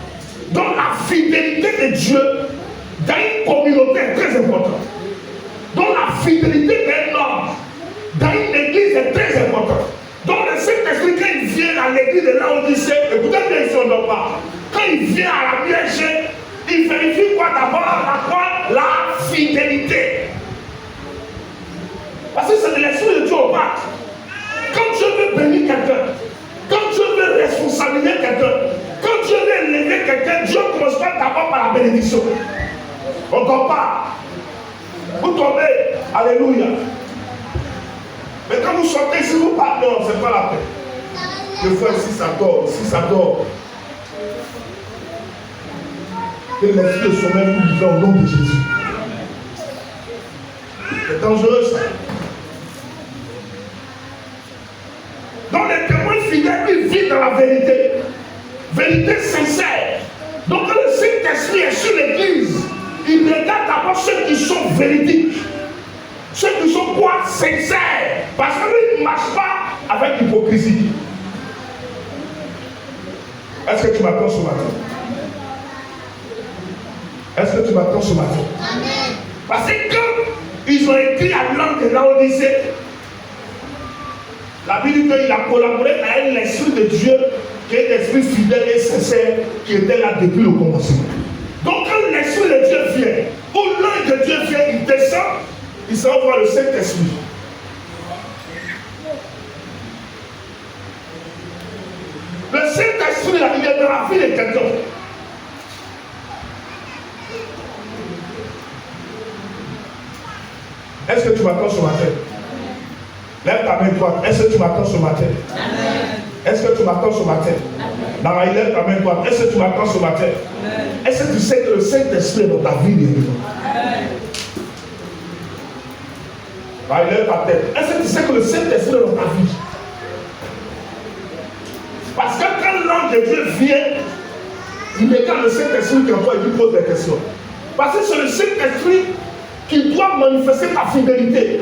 Donc la fidélité de Dieu dans une communauté est très importante. Donc la fidélité d'un homme dans une église est très importante. Donc le Saint-Esprit, quand il vient à l'église de Laodicée, écoutez bien ici on ne pas. Quand il vient à la Vierge, il vérifie quoi d'abord? La fidélité. Parce que c'est de l'Esprit de Dieu au part. Quand Dieu veut bénir quelqu'un, quand Dieu veut responsabiliser quelqu'un, quand Dieu veut élever quelqu'un, Dieu ne commence pas d'abord par la bénédiction. On ne tombe pas. Vous tombez. Alléluia. Mais quand vous sortez ici, vous parlez, non, ce n'est pas la peine. Des fois, ici, ça dort. Ici, ça dort. Que l'esprit de sommeil vous livre au nom de Jésus. C'est dangereux, ça. Donc, les témoins fidèles, ils vivent dans la vérité. Vérité sincère. Donc, quand le Saint-Esprit est sur l'église, il regarde d'abord ceux qui sont véridiques. Ceux qui sont quoi? Sincères. Parce qu'ils ne marchent pas avec hypocrisie. Est-ce que tu m'attends ce matin? Est-ce que tu m'attends ce matin? Amen. Parce que quand ils ont écrit à l'homme de Laodicée, la Bible dit qu'il a collaboré avec l'Esprit de Dieu, qui est l'Esprit fidèle et sincère, qui était là depuis le commencement. Donc quand l'Esprit de Dieu vient, ou l'œil de Dieu vient, il descend, il s'en va le Saint-Esprit. Le Saint-Esprit, il est dans la vie de quelqu'un. Est-ce que tu m'attends ce matin? Lève ta main droite. Est-ce que tu m'attends ce matin? Amen. Est-ce que tu m'attends ce matin? Amen. Lève ta main droite. Est-ce que tu m'attends ce matin? Est-ce que tu sais que le Saint-Esprit est dans ta vie? Allez, lève ta tête. Est-ce que tu sais que le Saint-Esprit est dans ta vie? Parce que quand l'ange de Dieu vient, il regarde le Saint-Esprit qui envoie et lui pose des questions. Parce que c'est le Saint-Esprit qui doit manifester ta fidélité.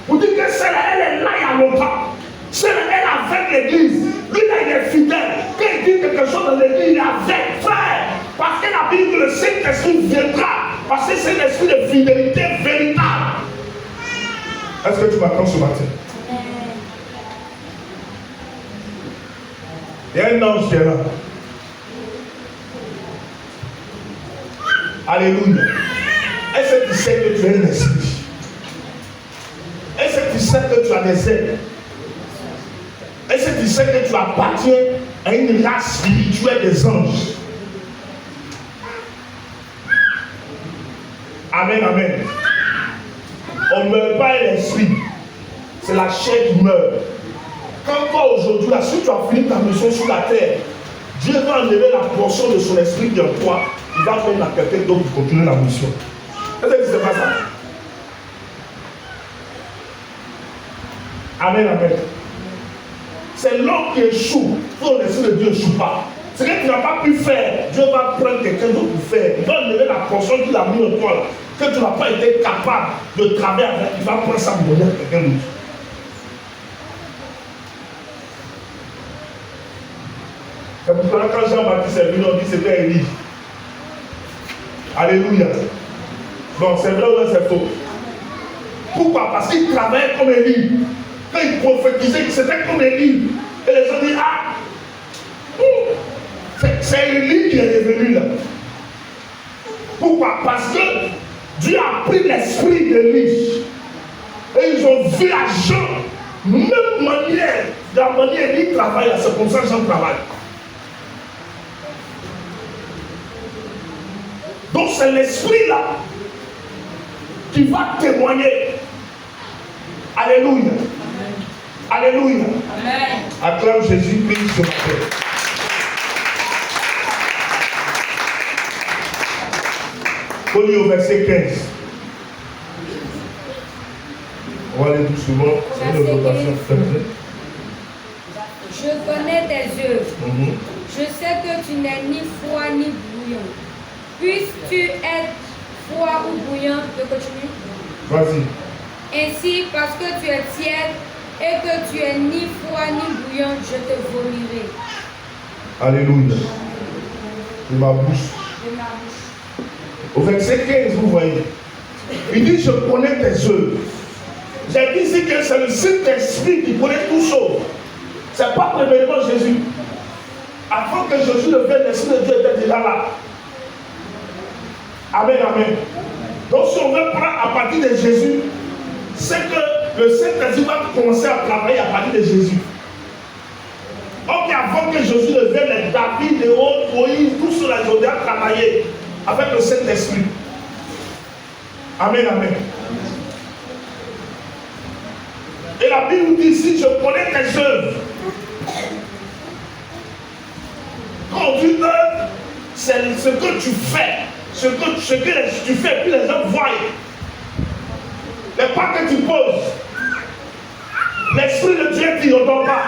Vous dites que celle-là, elle est là il y a longtemps. Celle-là, elle est avec l'église. Lui, là, il est fidèle. Quand il dit quelque chose dans l'église, il est avec. Frère, parce qu'il a dit que le Saint-Esprit viendra. Parce que c'est l'esprit de fidélité véritable. Est-ce que tu m'attends ce matin? Il y a un ange qui est là. Alléluia. Est-ce que tu sais que tu es un esprit? Est-ce que tu sais que tu as des ailes? Est-ce que tu sais que tu appartiens à une race spirituelle des anges? Amen, amen. On ne meurt pas à l'esprit. C'est la chair qui meurt. Quand toi aujourd'hui, là, si tu as fini ta mission sur la terre, Dieu va enlever la portion de son esprit qui est en toi. Il va prendre à quelqu'un d'autre pour continuer la mission. Est-ce que c'est pas ça? Amen, amen. C'est l'homme qui échoue. Ton l'esprit de Dieu n'échoue pas. Ce que tu n'as pas pu faire, Dieu va prendre quelqu'un d'autre pour faire. Il va enlever la portion qu'il a mis en toi, là, que tu n'as pas été capable de travailler avec. Il va prendre ça pour donner à quelqu'un d'autre. C'est pour ça que quand Jean-Baptiste est venu, on dit que c'était Élie. Alléluia. Donc c'est vrai ou c'est faux? Pourquoi? Parce qu'il travaillait comme Élie. Quand il prophétisait, c'était comme Élie. Et les gens disent, ah, c'est Élie qui est revenu là. Pourquoi? Parce que Dieu a pris l'esprit d'Élie. Et ils ont vu à Jean, même manière, de la manière Élie travaille, c'est comme ça que Jean travaille. Donc c'est l'esprit là qui va témoigner. Alléluia. Alléluia. Amen. Acclame Jésus-Christ ce matin. On lit au verset 15. On va aller doucement. C'est une notation. Je connais tes œuvres. Je sais que tu n'es ni froid ni bouillant. Puisses-tu être froid ou bouillant? Je continue. Vas-y. Ainsi, parce que tu es tiède et que tu es ni froid ni bouillant, je te vomirai. Alléluia. De ma bouche. De ma bouche. Au verset 15, vous voyez. Il dit, je connais tes œuvres. J'ai dit ici que c'est le Saint-Esprit qui connaît toutes choses. Ce n'est pas premièrement Jésus. Avant que Jésus ne vienne, l'Esprit de Dieu était déjà là. Amen, amen. Donc si on veut prendre à partir de Jésus, c'est que le Saint-Esprit va commencer à travailler à partir de Jésus. Donc avant que Jésus ne vienne, les David, les autres, Moïse, tous ceux-là, ils ont déjà travaillé avec le Saint-Esprit. Amen, amen. Et la Bible dit ici, je connais tes œuvres. Quand on dit œuvre, c'est ce que tu fais. Ce que tu fais, puis les gens voient. Les pas que tu poses. L'Esprit de Dieu dit, on ne dort pas.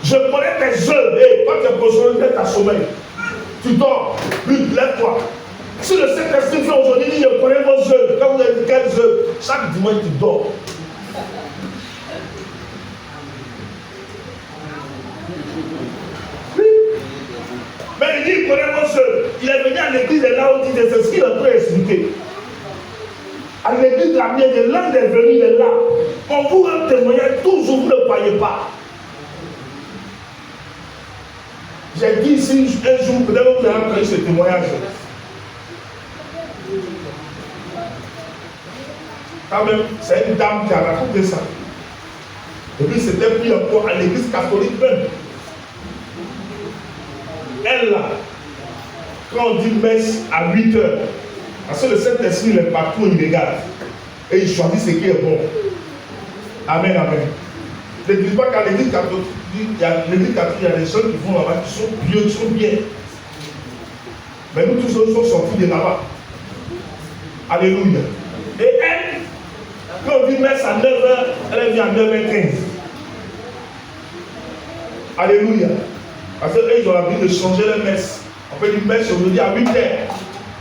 Je connais tes œuvres. Et quand tu es posé d'être à sommeil, tu dors, puis lève-toi. Si le Saint-Esprit fait aujourd'hui, dit, je connais vos œuvres. Quand vous avez dit quelles œuvres, chaque dimanche tu dors. Mais il dit, il connaît vos œuvres. Il est venu à l'église et là où il dit, c'est ce qu'il a pu expliquer. À l'église de la mienne, l'un est venu, il est là. On vous rend témoignage, toujours vous ne croyez pas. J'ai dit ici un jour, peut-être que vous avez entendu ce témoignage. Quand même, c'est une dame qui a raconté ça. Et puis c'était pris encore à l'église catholique même. Elle là, quand on dit messe à 8 heures, parce que le Saint-Esprit il est partout, il regarde. Et il choisit ce qui est bon. Amen, amen. Ne dis pas qu'à l'église catholique, il y a des gens qui vont là-bas, qui sont vieux, qui sont bien. Mais nous tous nous sommes sortis de là-bas. Alléluia. Et elle, Quand on dit messe à 9h, elle vient à 9h15. Alléluia. Parce qu'eux, ils ont l'habitude de changer la messe. On fait une messe aujourd'hui à 8h.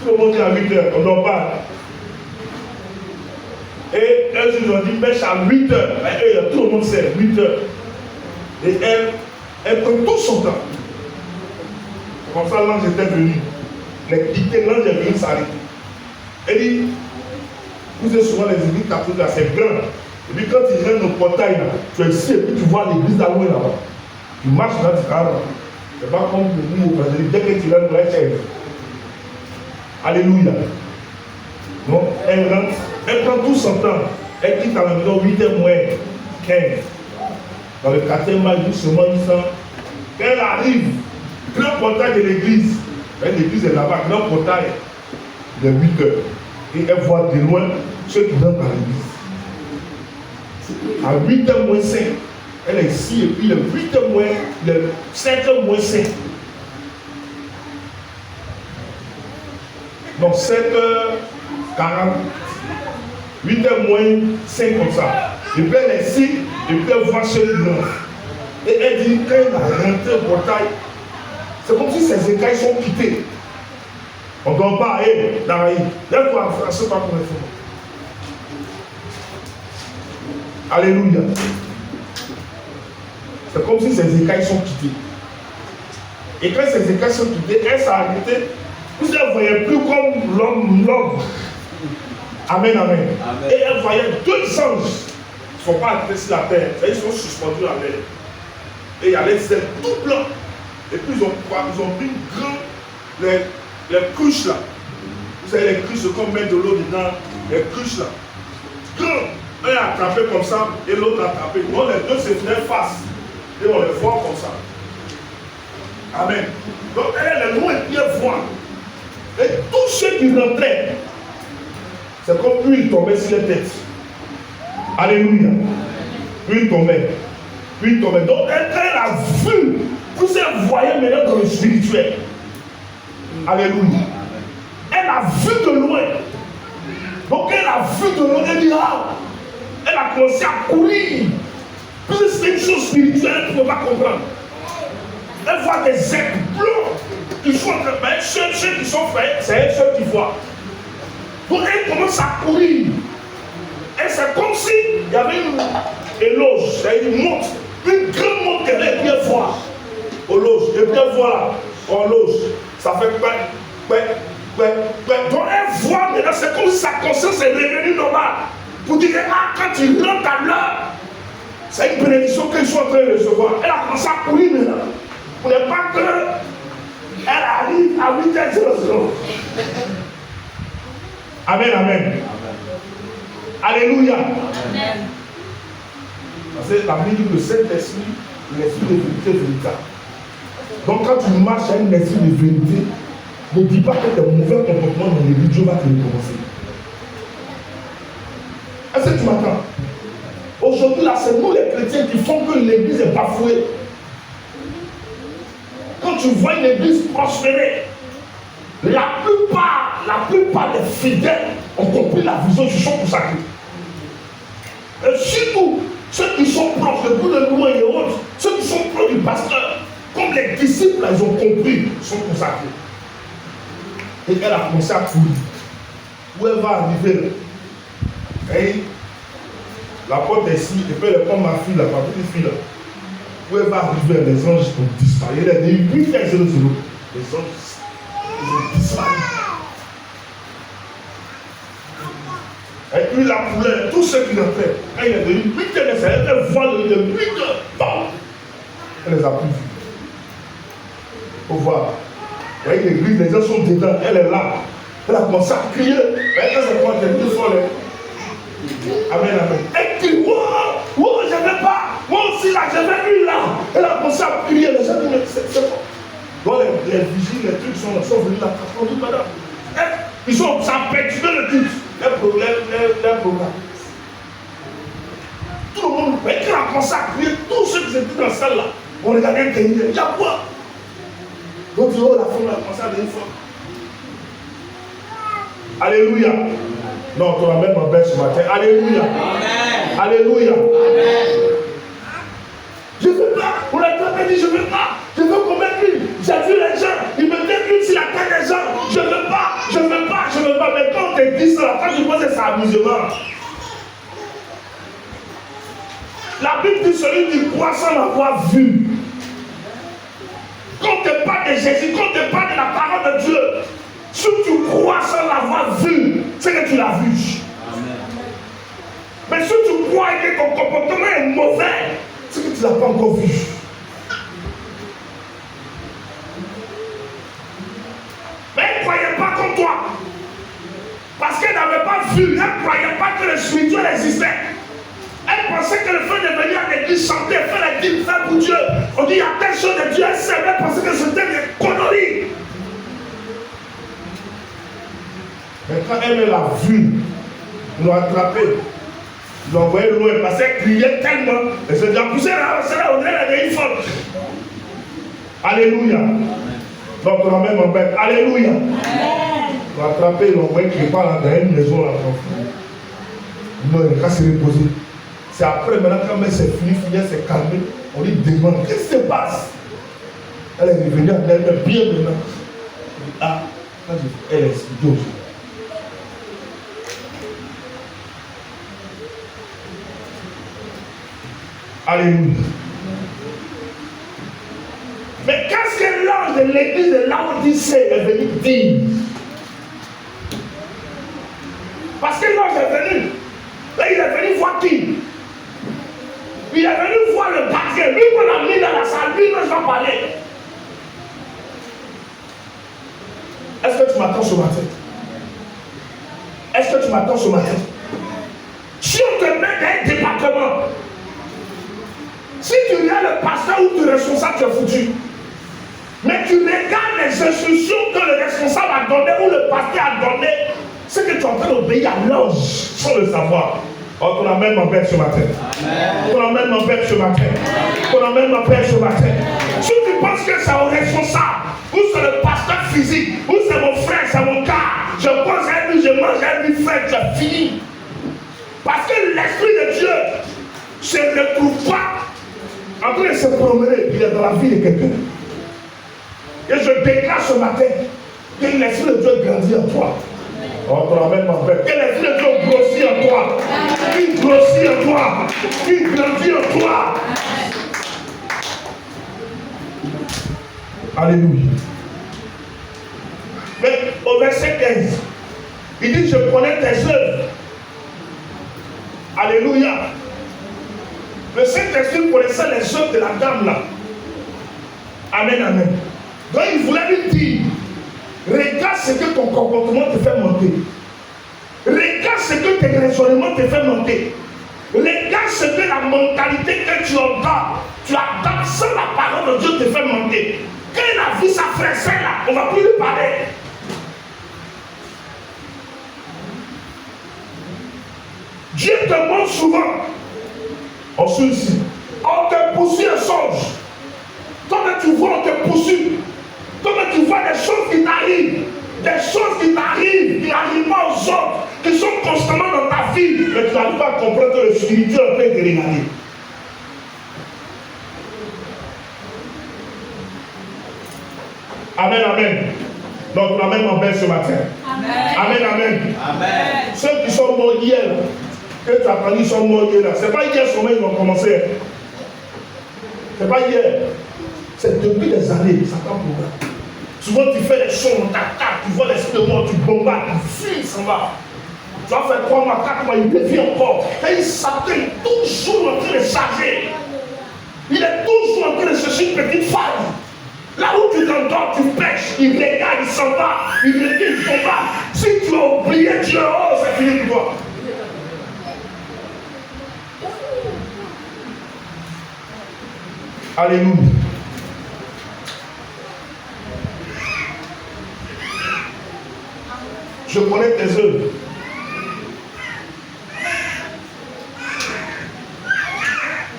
Tout le monde dit à 8h, on en parle. Et eux, ils ont dit messe à 8h. Et eux, tout le monde sait, 8h. Et elle prend tout son temps. Comme ça, l'ange était venu. L'ange est venu s'arrêter. Elle dit, vous êtes souvent les églises catholiques là, c'est grand. Et puis quand tu rentres au portail là, tu es ici et puis tu vois l'église d'Aloué là-bas. Tu marches dans du carreau. C'est pas comme le nous au Brésil, dès que tu rentres, elle change. Alléluia. Donc, elle rentre, elle prend tout son temps. Elle quitte à la maison 8h moins 15. Dans le quartier mal, doucement, il sent. Quand elle arrive, grand portail de l'église. L'église est là-bas, grand portail de 8h. Et elle voit de loin ceux qui rentrent dans l'église. À 8h moins 5, elle est ici, et puis le 8h moins, le 7h moins 5. Donc 7h40, 8h moins 5 comme ça. Et puis elle est ici, et puis elle voit ceux qui rentrent. Et elle dit, quand elle a rentré au portail, c'est comme si ses écailles sont quittées. On ne doit pas aller dans la rue. Lève-toi en français, pas pour les femmes. Alléluia. C'est comme si ses écailles sont quittées. Et quand ses écailles sont quittées, elle s'est arrêtée. Vous ne voyez plus comme l'homme. Amen, amen. Et elle voyait deux anges. Ils ne sont pas arrêtés sur la terre. Ils sont suspendus à l'air. Et il y a les ailes tout blancs. Et puis ils ont pris les cruches là. Vous savez, les cruches, c'est comme mettre de l'eau dedans. Les cruches là. Un est attrapé comme ça et l'autre attrapé. Donc les deux se tenaient face. Et on les voit comme ça. Amen. Donc elle est loin et elle voit. Et tous ceux qui rentraient, c'est comme l'huile tombait sur les têtes. Alléluia. L'huile tombait. L'huile tombait. Donc elle a vu. Vous voyez maintenant dans le spirituel. Alléluia. Elle a vu de loin. Donc elle a vu de loin. Elle dit, ah, elle a commencé à courir. Parce que c'est une chose spirituelle, elle ne peut pas comprendre. Elle voit des êtres blancs qui sont en train de faire. Ceux qui sont faits, c'est elle seule qui voit. Donc elle commence à courir. Et c'est comme si il y avait une éloge, c'est une montre, une grande montre qu'elle est bien voir. Au loge, et bien voilà, en loge, ça fait donc elle voit maintenant, c'est comme si sa conscience est revenue normale. Pour dire, ah, quand tu rentres à l'heure, c'est une bénédiction qu'ils sont en train de recevoir. Elle a commencé à courir maintenant. Pour ne pas que elle arrive à 8h00. Amen, amen. Alléluia. Amen. Parce que la Bible dit que le Saint-Esprit, l'esprit de vérité véritable. Donc quand tu marches à un esprit de vérité, ne dis pas que tes mauvais comportements dans l'église, Dieu va te recommencer. Est-ce que tu m'entends? Aujourd'hui, là, c'est nous les chrétiens qui font que l'église est bafouée. Quand tu vois une église prospérer, la plupart des fidèles ont compris la vision du chant consacré. Et surtout, ceux qui sont proches, le bout de loin et autres, ceux qui sont proches du pasteur, comme les disciples, ils ont compris, ils sont consacrés. Et elle a commencé à courir. Où elle va arriver? Et la porte est ici, et puis elle prend ma fille, la petite fille là. Où elle va arriver, les anges ont disparu. Elle est de 8h00. Les anges, ils ont disparu. Et puis la poulette, tous ceux qui l'ont fait, quand il est de 8h00, elle voit de 8h00. Elle les a plus vus. Il faut voir. Vous voyez l'église, les gens sont dedans, elle est là. Elle a commencé à crier. Elle s'est quoi, elle est folle. Amen, amen. Elle crie, wow, je ne vais pas. Moi aussi là, je vais lui là. Elle a commencé à crier. Les gens disent, c'est quoi? Donc les vigiles, les trucs sont venus là. Ils sont perturbé le culte. Les problèmes. Tout le monde, quand elle a commencé à crier, tous ceux qui étaient dans la salle là, on regardait un cahier. Il y a quoi? Donc, la femme a commencé à devenir forte. Alléluia. Non, tu l'amènes mon Père ce matin. Alléluia. Amen. Alléluia. Amen. Je ne veux pas. On a dit, je ne veux pas. Je veux qu'on m'écrit. J'ai vu les gens. Ils me décrivent sur la tête des gens. Je ne veux pas. Je ne veux pas. Je ne veux pas. Mais quand on te dit ça, quand je pense que c'est amusement. La Bible dit celui qui croit sans l'avoir vu. Quand on te parle de Jésus, quand on te parle de la parole de Dieu, si tu crois sans l'avoir vu, c'est que tu l'as vu. Amen. Mais si tu crois que ton comportement est mauvais, c'est que tu ne l'as pas encore vu. Mais elle ne croyait pas comme toi. Parce qu'elle n'avait pas vu, elle ne croyait pas que le spirituel existait. Elle pensait que le fait de venir à l'église chanter, faire la dîme, faire pour Dieu. On dit il y a telle chose de Dieu, elle savait, elle pensait que c'était des conneries. Mais quand elle l'a vu, ils l'ont attrapé, ils l'ont envoyé loin parce qu'elle criait tellement. Elle se dit, poussez là, c'est là, on est là, il y a une folle. Alléluia. Donc on l'emmène mon père. Alléluia. Ils l'ont attrapé, ils l'ont envoyé quelque part dans une maison là. Non, il n'a qu'à se reposer. C'est après, maintenant, quand c'est fini, elle s'est calmée. On lui demande, qu'est-ce qui se passe? Elle est revenue, elle est bien maintenant. Ah, elle est idiote. Alléluia. Mais qu'est-ce que l'ange de l'église de Laodicée est venu dire? Parce que l'ange est venu. Là, il est venu voir qui? Il est venu voir le pasteur. Lui, on l'a mis dans la salle. Lui, nous va parler. Est-ce que tu m'attends ce matin? Est-ce que tu m'attends ce matin? Si on te met dans un département, si tu regardes le pasteur ou tu es responsable, tu es foutu. Mais tu regardes les instructions que le responsable a données ou le pasteur a donné, c'est que tu es en train d'obéir à l'ange sans le savoir. Oh, qu'on amène mon Père ce matin. Qu'on amène mon Père ce matin. Qu'on amène mon Père ce matin. Si tu penses que c'est au responsable, ou c'est le pasteur physique, ou c'est mon frère, c'est mon gars, je pense à lui, je mange à lui, frère, j'ai fini. Parce que l'Esprit de Dieu se retrouve pas en train de se promener, il est dans la vie de quelqu'un. Et je déclare ce matin que l'Esprit de Dieu grandit en toi. Oh, ton amène mon Père. Que l'Esprit de Dieu grossit en toi. Il grossit en toi. Il grandit en toi. Alléluia. Mais au verset 15, il dit, je connais tes œuvres. Alléluia. Le Saint-Esprit connaissait les œuvres de la dame là. Amen, amen. Donc il voulait lui dire, regarde ce que ton comportement te fait monter. Regarde ce que tes raisonnements te fait monter. Regarde ce que la mentalité que tu adoptes sans la parole de Dieu te fait monter. Quand il a vu sa frère là, on ne va plus lui parler. Dieu te montre souvent. On suit ici. On te poursuit un songe. Toi tu vois, on te poursuit. Toi tu vois des choses qui t'arrivent. Des choses qui t'arrivent, qui n'arrivent pas aux autres, qui sont constamment dans ta vie. Mais tu n'arrives pas à comprendre que le spirituel peut te regarder. Amen, amen. Donc, on amène mon Père ce matin. Amen. Amen, amen. Amen. Ceux qui sont morts hier, que tu as appris, ils sont morts hier. Ce n'est pas hier seulement ils ont commencé. Ce n'est pas hier. C'est depuis des années. Ça prend pour ça. Souvent tu fais des choses, on t'attaque, tu vois l'esprit de mort, tu bombardes, tu fuis, il s'en va. Tu vas faire 3 mois, 4 mois, il revient encore. Et il s'appelle toujours en train de charger. Il est toujours en train de chercher une petite faille. Là où tu t'endors, tu pêches, il regarde, il s'en va, il regarde, il s'en va. Si tu as oublié Dieu, oh, c'est fini pour toi. Alléluia. Je connais tes œuvres.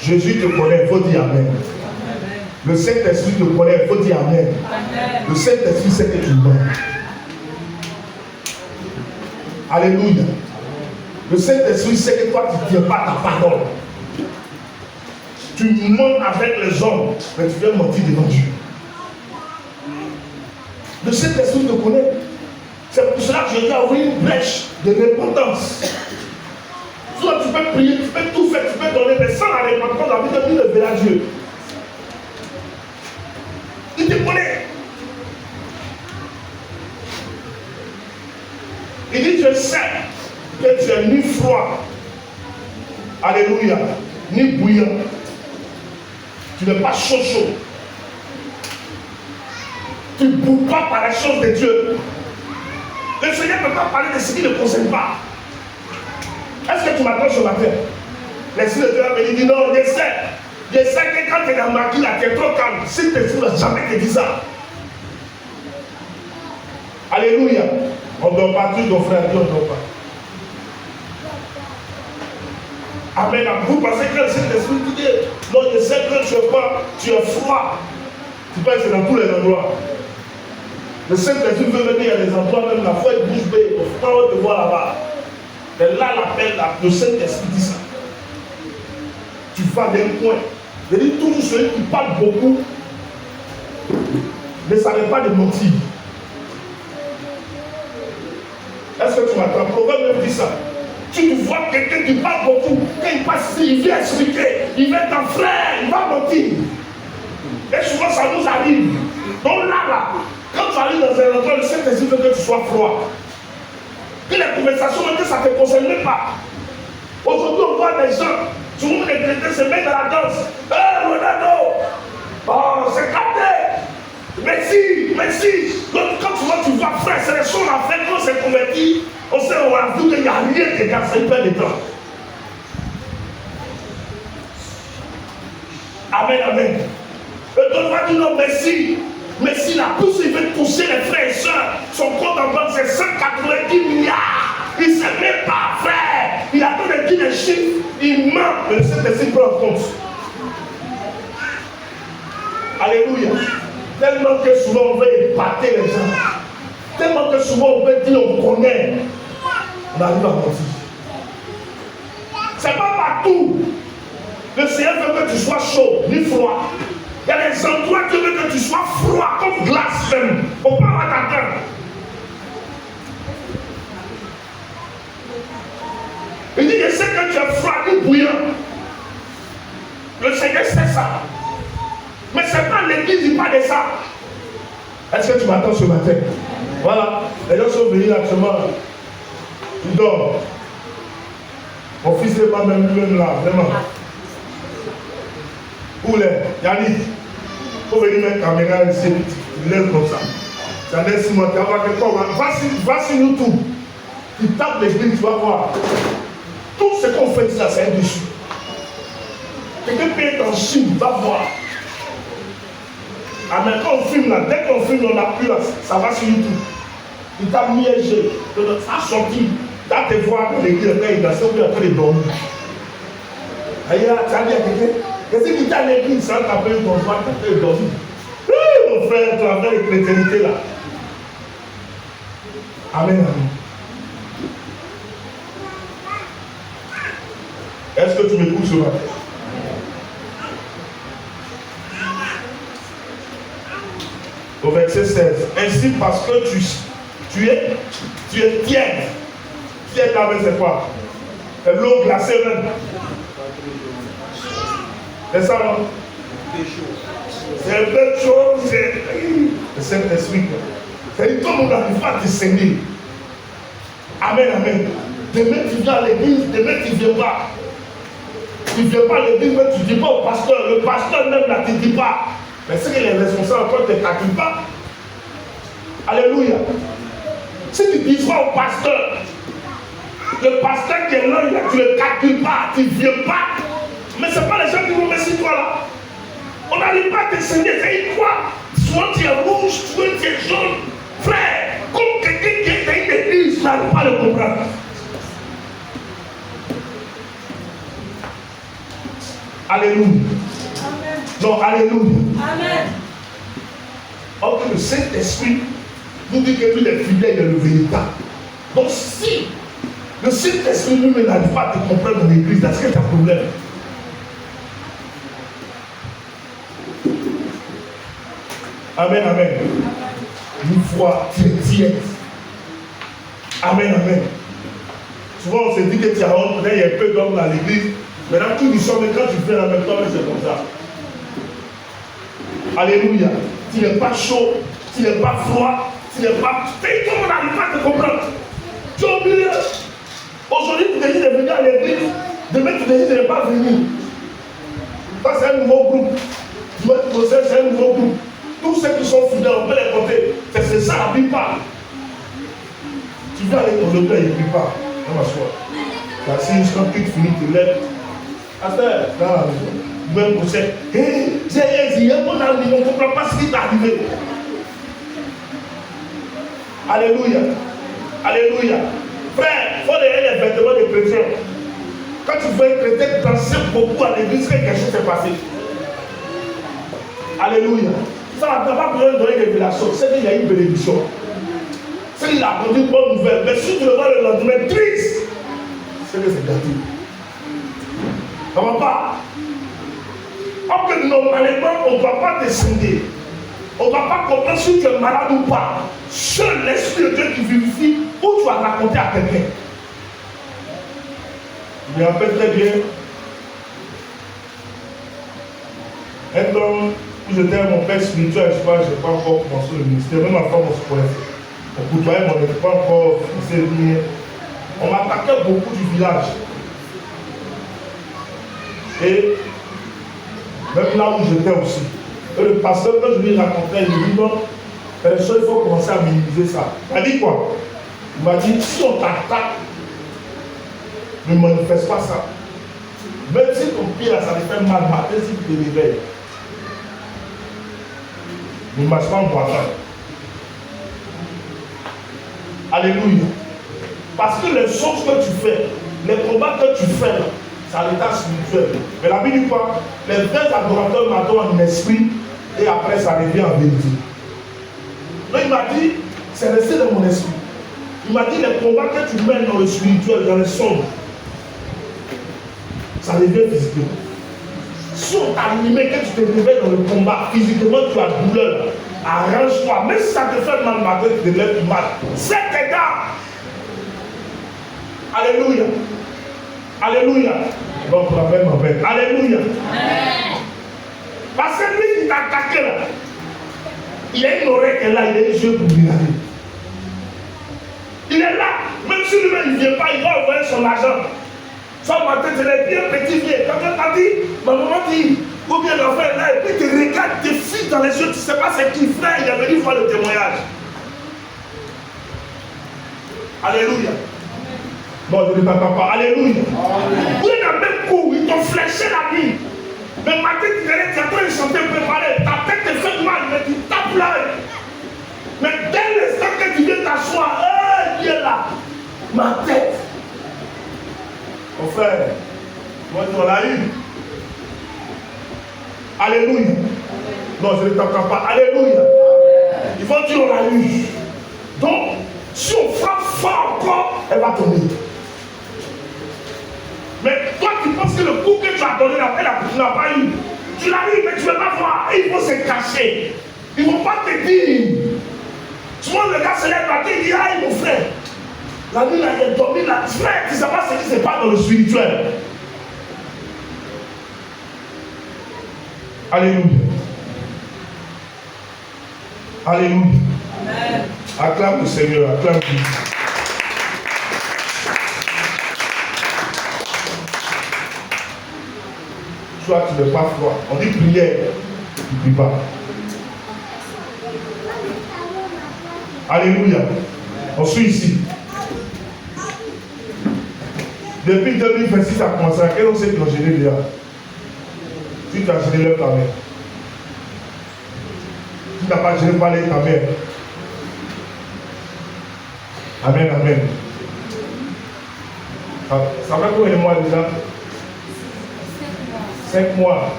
Jésus te connaît, il faut dire Amen. Le Saint-Esprit te connaît, il faut dire Amen. Le Saint-Esprit sait que tu mens. Alléluia. Le Saint-Esprit sait que toi, tu ne tiens pas ta parole. Tu mens avec les hommes, mais tu viens mentir devant Dieu. Le Saint-Esprit te connaît. C'est pour cela que je dois ouvrir une brèche de repentance. Soit tu peux prier, tu peux tout faire, tu peux donner, mais sans la repentance, la vie de Dieu ne verra Dieu. Il te connaît. Il dit, je sais que tu es ni froid, alléluia, ni bouillant. Tu n'es pas chaud. Tu ne bouilles pas par les choses de Dieu. Le Seigneur ne peut pas parler de ce qui ne concerne pas. Est-ce que tu m'attends ce matin? L'Esprit de Dieu me dit non, je sais que quand tu es dans ma vie, là, tu es trop calme. Si tu ne vas jamais te dire ça. Alléluia. On ne dort pas tous nos frères, Dieu ne dort pas. Amen. Vous pensez que c'est l'Esprit qui dit non, je sais que tu es froid. Tu penses que c'est dans tous les endroits. Le Saint-Esprit veut venir à des endroits, même la foi est bouche bée, il faut pas te voir là-bas. Mais là, l'appel, le Saint-Esprit dit ça. Tu vas d'un coin. Je dis toujours celui qui parle beaucoup ne savait pas de mentir. Est-ce que tu m'attends? Proverbe même dit ça. Tu vois quelqu'un qui parle beaucoup, quand il passe ici, il vient expliquer, il vient ton frère, il va mentir. Et souvent ça nous arrive. Donc là, quand tu arrives dans un endroit, le Saint-Esprit veut que tu sois froid. Que les conversations, que ça ne te concerne même pas. Aujourd'hui, on voit des gens, tout le monde est traité, se met dans la danse. Ronaldo! Oh, c'est capté! Merci! Donc, quand tu vois frère, c'est les choses à faire, quand on s'est converti, on s'est rendu qu'il n'y a rien qui casse, il perd de temps. Amen. Et donc, on va dire non, merci, la pousse, il veut toucher les frères et sœurs. Son compte en banque, c'est 190 milliards. Il ne sait même pas, frère. Il attend de dire les chiffres, il ment. Mais le Saint-Esprit prend en compte. Alléluia. Tellement que souvent on veut épater les gens. Tellement que souvent on veut dire on connaît. On arrive à mentir. C'est pas partout. Le Seigneur veut que tu sois chaud, ni froid. Il y a des endroits qui veulent que tu sois froid, comme glace même. On peut avoir ta tête. Il dit, je sais que tu es froid, ni bouillant. Le Seigneur sait ça. Mais ce n'est pas l'église qui parle de ça. Est-ce que tu m'attends ce matin? Voilà. Les gens sont venus actuellement. Ils dorment. Mon fils n'est pas même lui-même là, vraiment. Où est Yannick? Il faut venir mettre une caméra ici. Il lève comme ça. Ça laisse monter. Va sur YouTube. Tu tapes l'église, tu vas voir. Tout ce qu'on fait là, c'est un dessus. Quelqu'un peut être en Chine, va voir. Ah, mais quand on filme là, dès qu'on filme, on appuie là, ça va sur YouTube. Il t'a miégé, ça a sorti. Là, tu vois dans l'église, il a sorti après les dormir. Aïe, tu as dit à quelqu'un, qu'est-ce qu'il t'a l'église, ça t'a payé ton soir, t'as payé dormir. Mon frère, tu as fait les chrétienté là. Amen. Est-ce que tu m'écoutes ce matin? Au verset 16. Ainsi parce que tu es tiède. Tiède avec c'est quoi? C'est l'eau glacée même. C'est ça non? C'est un peu chaud. C'est le Saint-Esprit. C'est tout le monde n'arrive pas à te saigner. Amen. Demain tu viens à l'église, demain tu ne viens pas. Tu ne viens pas à l'église, mais tu ne dis pas au pasteur. Le pasteur même ne te dit pas. Mais c'est que les responsables, toi, ne te calculent pas. Alléluia. Si tu dis pas au pasteur, le pasteur qui est là, tu ne le calcules pas, tu ne viens pas. Mais ce n'est pas les gens qui vont mettre sur toi là. On n'arrive pas à te saigner, c'est quoi? Soit tu es rouge, soit tu es jaune. Frère, comme quelqu'un qui est dans une église, tu n'arrives pas à le comprendre. Alléluia. Amen. Non, alléluia. Amen. Or que le Saint-Esprit nous dit que lui, les fidèles, il est le véritable. Donc si Le Saint-Esprit lui-même n'arrive pas à te comprendre dans l'église. Est-ce que tu as un problème? Amen, amen. Une foi, tu es tiède. Amen, amen. Souvent on se dit que tu as honte, il y a un peu d'hommes dans l'église. Maintenant tout nous sommes, mais quand tu fais en même temps, c'est comme ça. Alléluia. Tu n'es pas chaud, tu n'es pas froid, tu n'es pas. Tout le monde n'arrive pas à te comprendre. Tu es oublié. Aujourd'hui, tu te dis de venir à l'église. Demain, tu te dis de ne pas venir. Ça, c'est un nouveau groupe. Demain, tu possèdes, c'est un nouveau groupe. Tous ceux qui sont fidèles, on peut les compter. C'est ça, la Bible parle. Tu viens avec ton auteur, il ne prie pas. On va s'asseoir. La signe, quand tu finis, tu lèves. Astère, dans la maison. Même pour ça. Hé, j'ai dit, mon ami, on ne comprend pas ce qui t'est arrivé. Alléluia. Alléluia. Frère, il faut les vêtements des chrétiens. Quand tu vois un chrétien danser beaucoup à l'église, quelque chose s'est passé. Alléluia. Ça n'a pas besoin de donner des révélations. C'est qu'il y a une bénédiction. C'est qu'il a apporté une bonne nouvelle. Mais si tu le vois le lendemain triste, c'est que c'est gâté. Ça ne va pas. Or que normalement, on ne va pas descendre. On ne va pas comprendre si tu es malade ou pas. Seul l'Esprit de Dieu qui vérifie où tu vas raconter à quelqu'un. Je me rappelle très bien. Un homme où j'étais mon père spirituel, je n'ai pas encore commencé le ministère. Même ma femme, on se connaissait. On côtoyait, mais on n'était pas encore fixé. On m'attaquait beaucoup du village. Et même là où j'étais aussi. Et le pasteur, quand je lui racontais, il me dit non, il faut commencer à minimiser ça. Il m'a dit quoi? Il m'a dit, si on t'attaque, ne manifeste pas ça. Même si ton pied là, ça te fait mal, matin, si tu te réveilles. Ne marche pas en boitant. Alléluia. Parce que les choses que tu fais, les combats que tu fais, c'est à l'état spirituel. Mais la Bible dit quoi? Les vrais adorateurs m'adorent en esprit et après ça revient en vérité. Donc il m'a dit, c'est resté dans mon esprit. Il m'a dit, les combats que tu mènes dans le spirituel, dans les songes, ça revient physiquement. Si on t'a animé, que tu te réveilles dans le combat, physiquement tu as douleur, arrange-toi. Même si ça te fait mal matin, tu te lèves du mal. C'est tes gars. Alléluia. Alléluia. Donc la même en fait. Alléluia. Amen. Parce que lui qui t'a attaqué là, il a une oreille qui est là, il a les yeux pour regarder. Il est là. Même si lui-même il ne vient pas, il va envoyer son argent. Son matin, c'est les bien petits vieux. Quand on t'a dit, ma maman dit, ou bien l'enfant est là, et puis tu regardes, tes filles dans les yeux, tu ne sais pas c'est qui, frère, il est venu voir le témoignage. Alléluia. Non, je ne t'entends pas. Alléluia. Vous êtes dans le même coup, ils t'ont fléché la vie. Mais matin, tu es en train de chanter préparé. Ta tête te fait mal, mais tu tapes là. Mais dès l'instant que tu viens t'asseoir, qui est là? Ma tête. Mon frère, moi tu en as eu. Alléluia. Non, je ne t'entends pas. Alléluia. Il faut dire on l'a eu. Donc, si on frappe fort encore, elle va tomber. Mais toi, tu penses que le coup que tu as donné là, tu n'as pas eu. Tu l'as eu, mais tu ne veux pas voir. Et il faut se cacher. Ils ne vont pas te dire. Souvent, le gars se lève à terre, il dit, aïe, mon frère. La nuit, là, il est dormi là. Frère, tu ne sais pas ce qui se passe dans le spirituel. Alléluia. Alléluia. Amen. Acclame le Seigneur, acclame Dieu. Soit tu n'es pas froid. On dit prière, tu ne pries pas. Alléluia. On suit ici. Depuis 2026, ça a commencé à quel on sait qui ont gêné déjà. Si tu as gêné, lève ta main. Si tu n'as pas gêné, pas lève ta main. Amen, amen. Ça fait combien de mois déjà? 5 mois.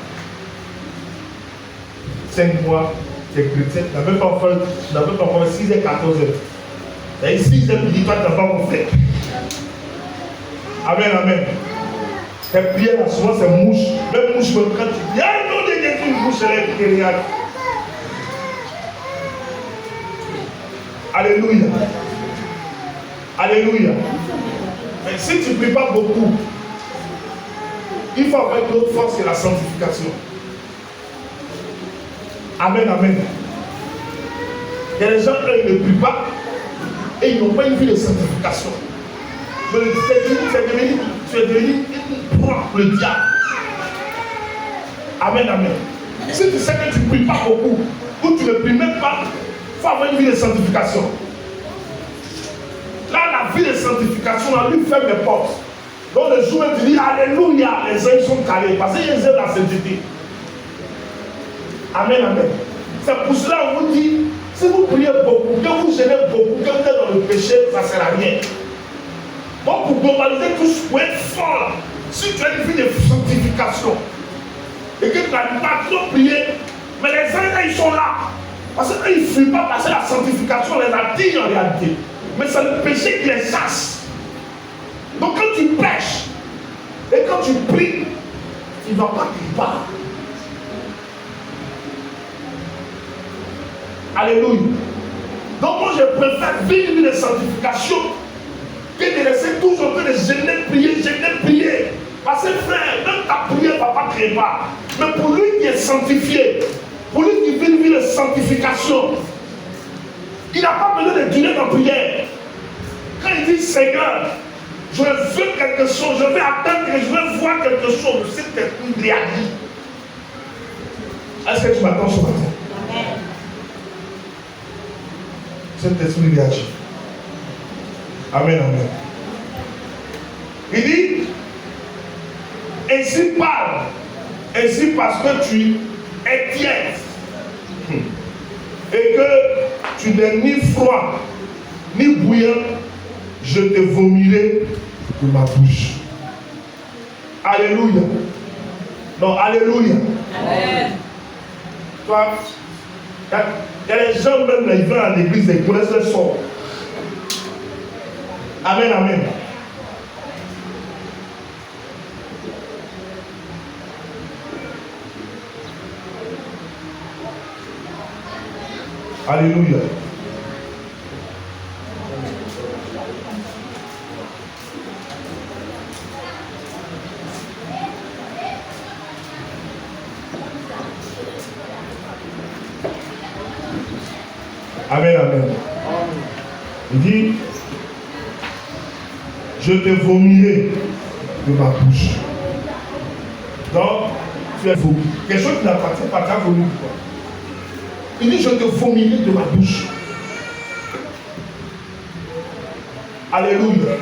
5 mois, tu es chrétien. Tu n'avais pas encore 6 et 14 heures. Et 6 heures, tu dis pas, tu n'as pas mon frère. Amen, amen. Tes prières là, souvent c'est mouche. Même mouche, quand tu dis, ah non, de Jésus, une mouche, elle est derrière. Alléluia. Alléluia. Mais si tu ne pries pas beaucoup, il faut avoir une autre force, c'est la sanctification. Amen, amen. Il y a des gens qui ne prient pas et ils n'ont pas une vie de sanctification. Mais tu es devenu une proie pour le diable. Amen, amen. Si tu sais que tu ne pries pas beaucoup, ou tu ne pries même pas, il faut avoir une vie de sanctification. Là, la vie de sanctification, on lui ferme les portes. Donc le jour où tu dis Alléluia, les uns sont calés parce qu'ils aiment la sainteté. Amen, amen. C'est pour cela qu'on vous dit, si vous priez beaucoup, que vous gênez beaucoup, que vous êtes dans le péché, ça ne sert à rien. Donc pour globaliser tout ce pour être fort, si tu as une vie de sanctification et que tu n'arrives pas à trop prier, mais les uns ils sont là. Parce qu'ils ne fuient pas parce que la sanctification les attire en réalité. Mais c'est le péché qui les chasse. Donc quand tu pêches et quand tu pries, tu ne vas pas quelque part. Alléluia. Donc moi je préfère vivre une sanctification que de laisser toujours que de gêner, prier. Parce que frère, même ta prière ne va pas créer pas. Mais pour lui qui est sanctifié, pour lui qui vit une vie de sanctification, il n'a pas besoin de durer dans la prière. Quand il dit Seigneur, je veux quelque chose, je vais attendre, je veux voir quelque chose, je sais que tu réagis. Est-ce que tu m'attends ce matin? Amen. Cet esprit réagit. Amen, amen. Il dit, ainsi parle, ainsi parce que tu es tiède et que tu n'es ni froid ni bouillant, je te vomirai de ma bouche. Alléluia. Non, alléluia. Amen. Toi, il y a des gens même là, ils viennent à l'église, ils connaissent le sort. Amen, amen. Alléluia. Amen, amen. Il dit, je te vomirai de ma bouche. Donc, tu es vomi. Quelque chose qui n'appartient pas, tu as vomi quoi. Il dit, je te vomirai de ma bouche. Alléluia.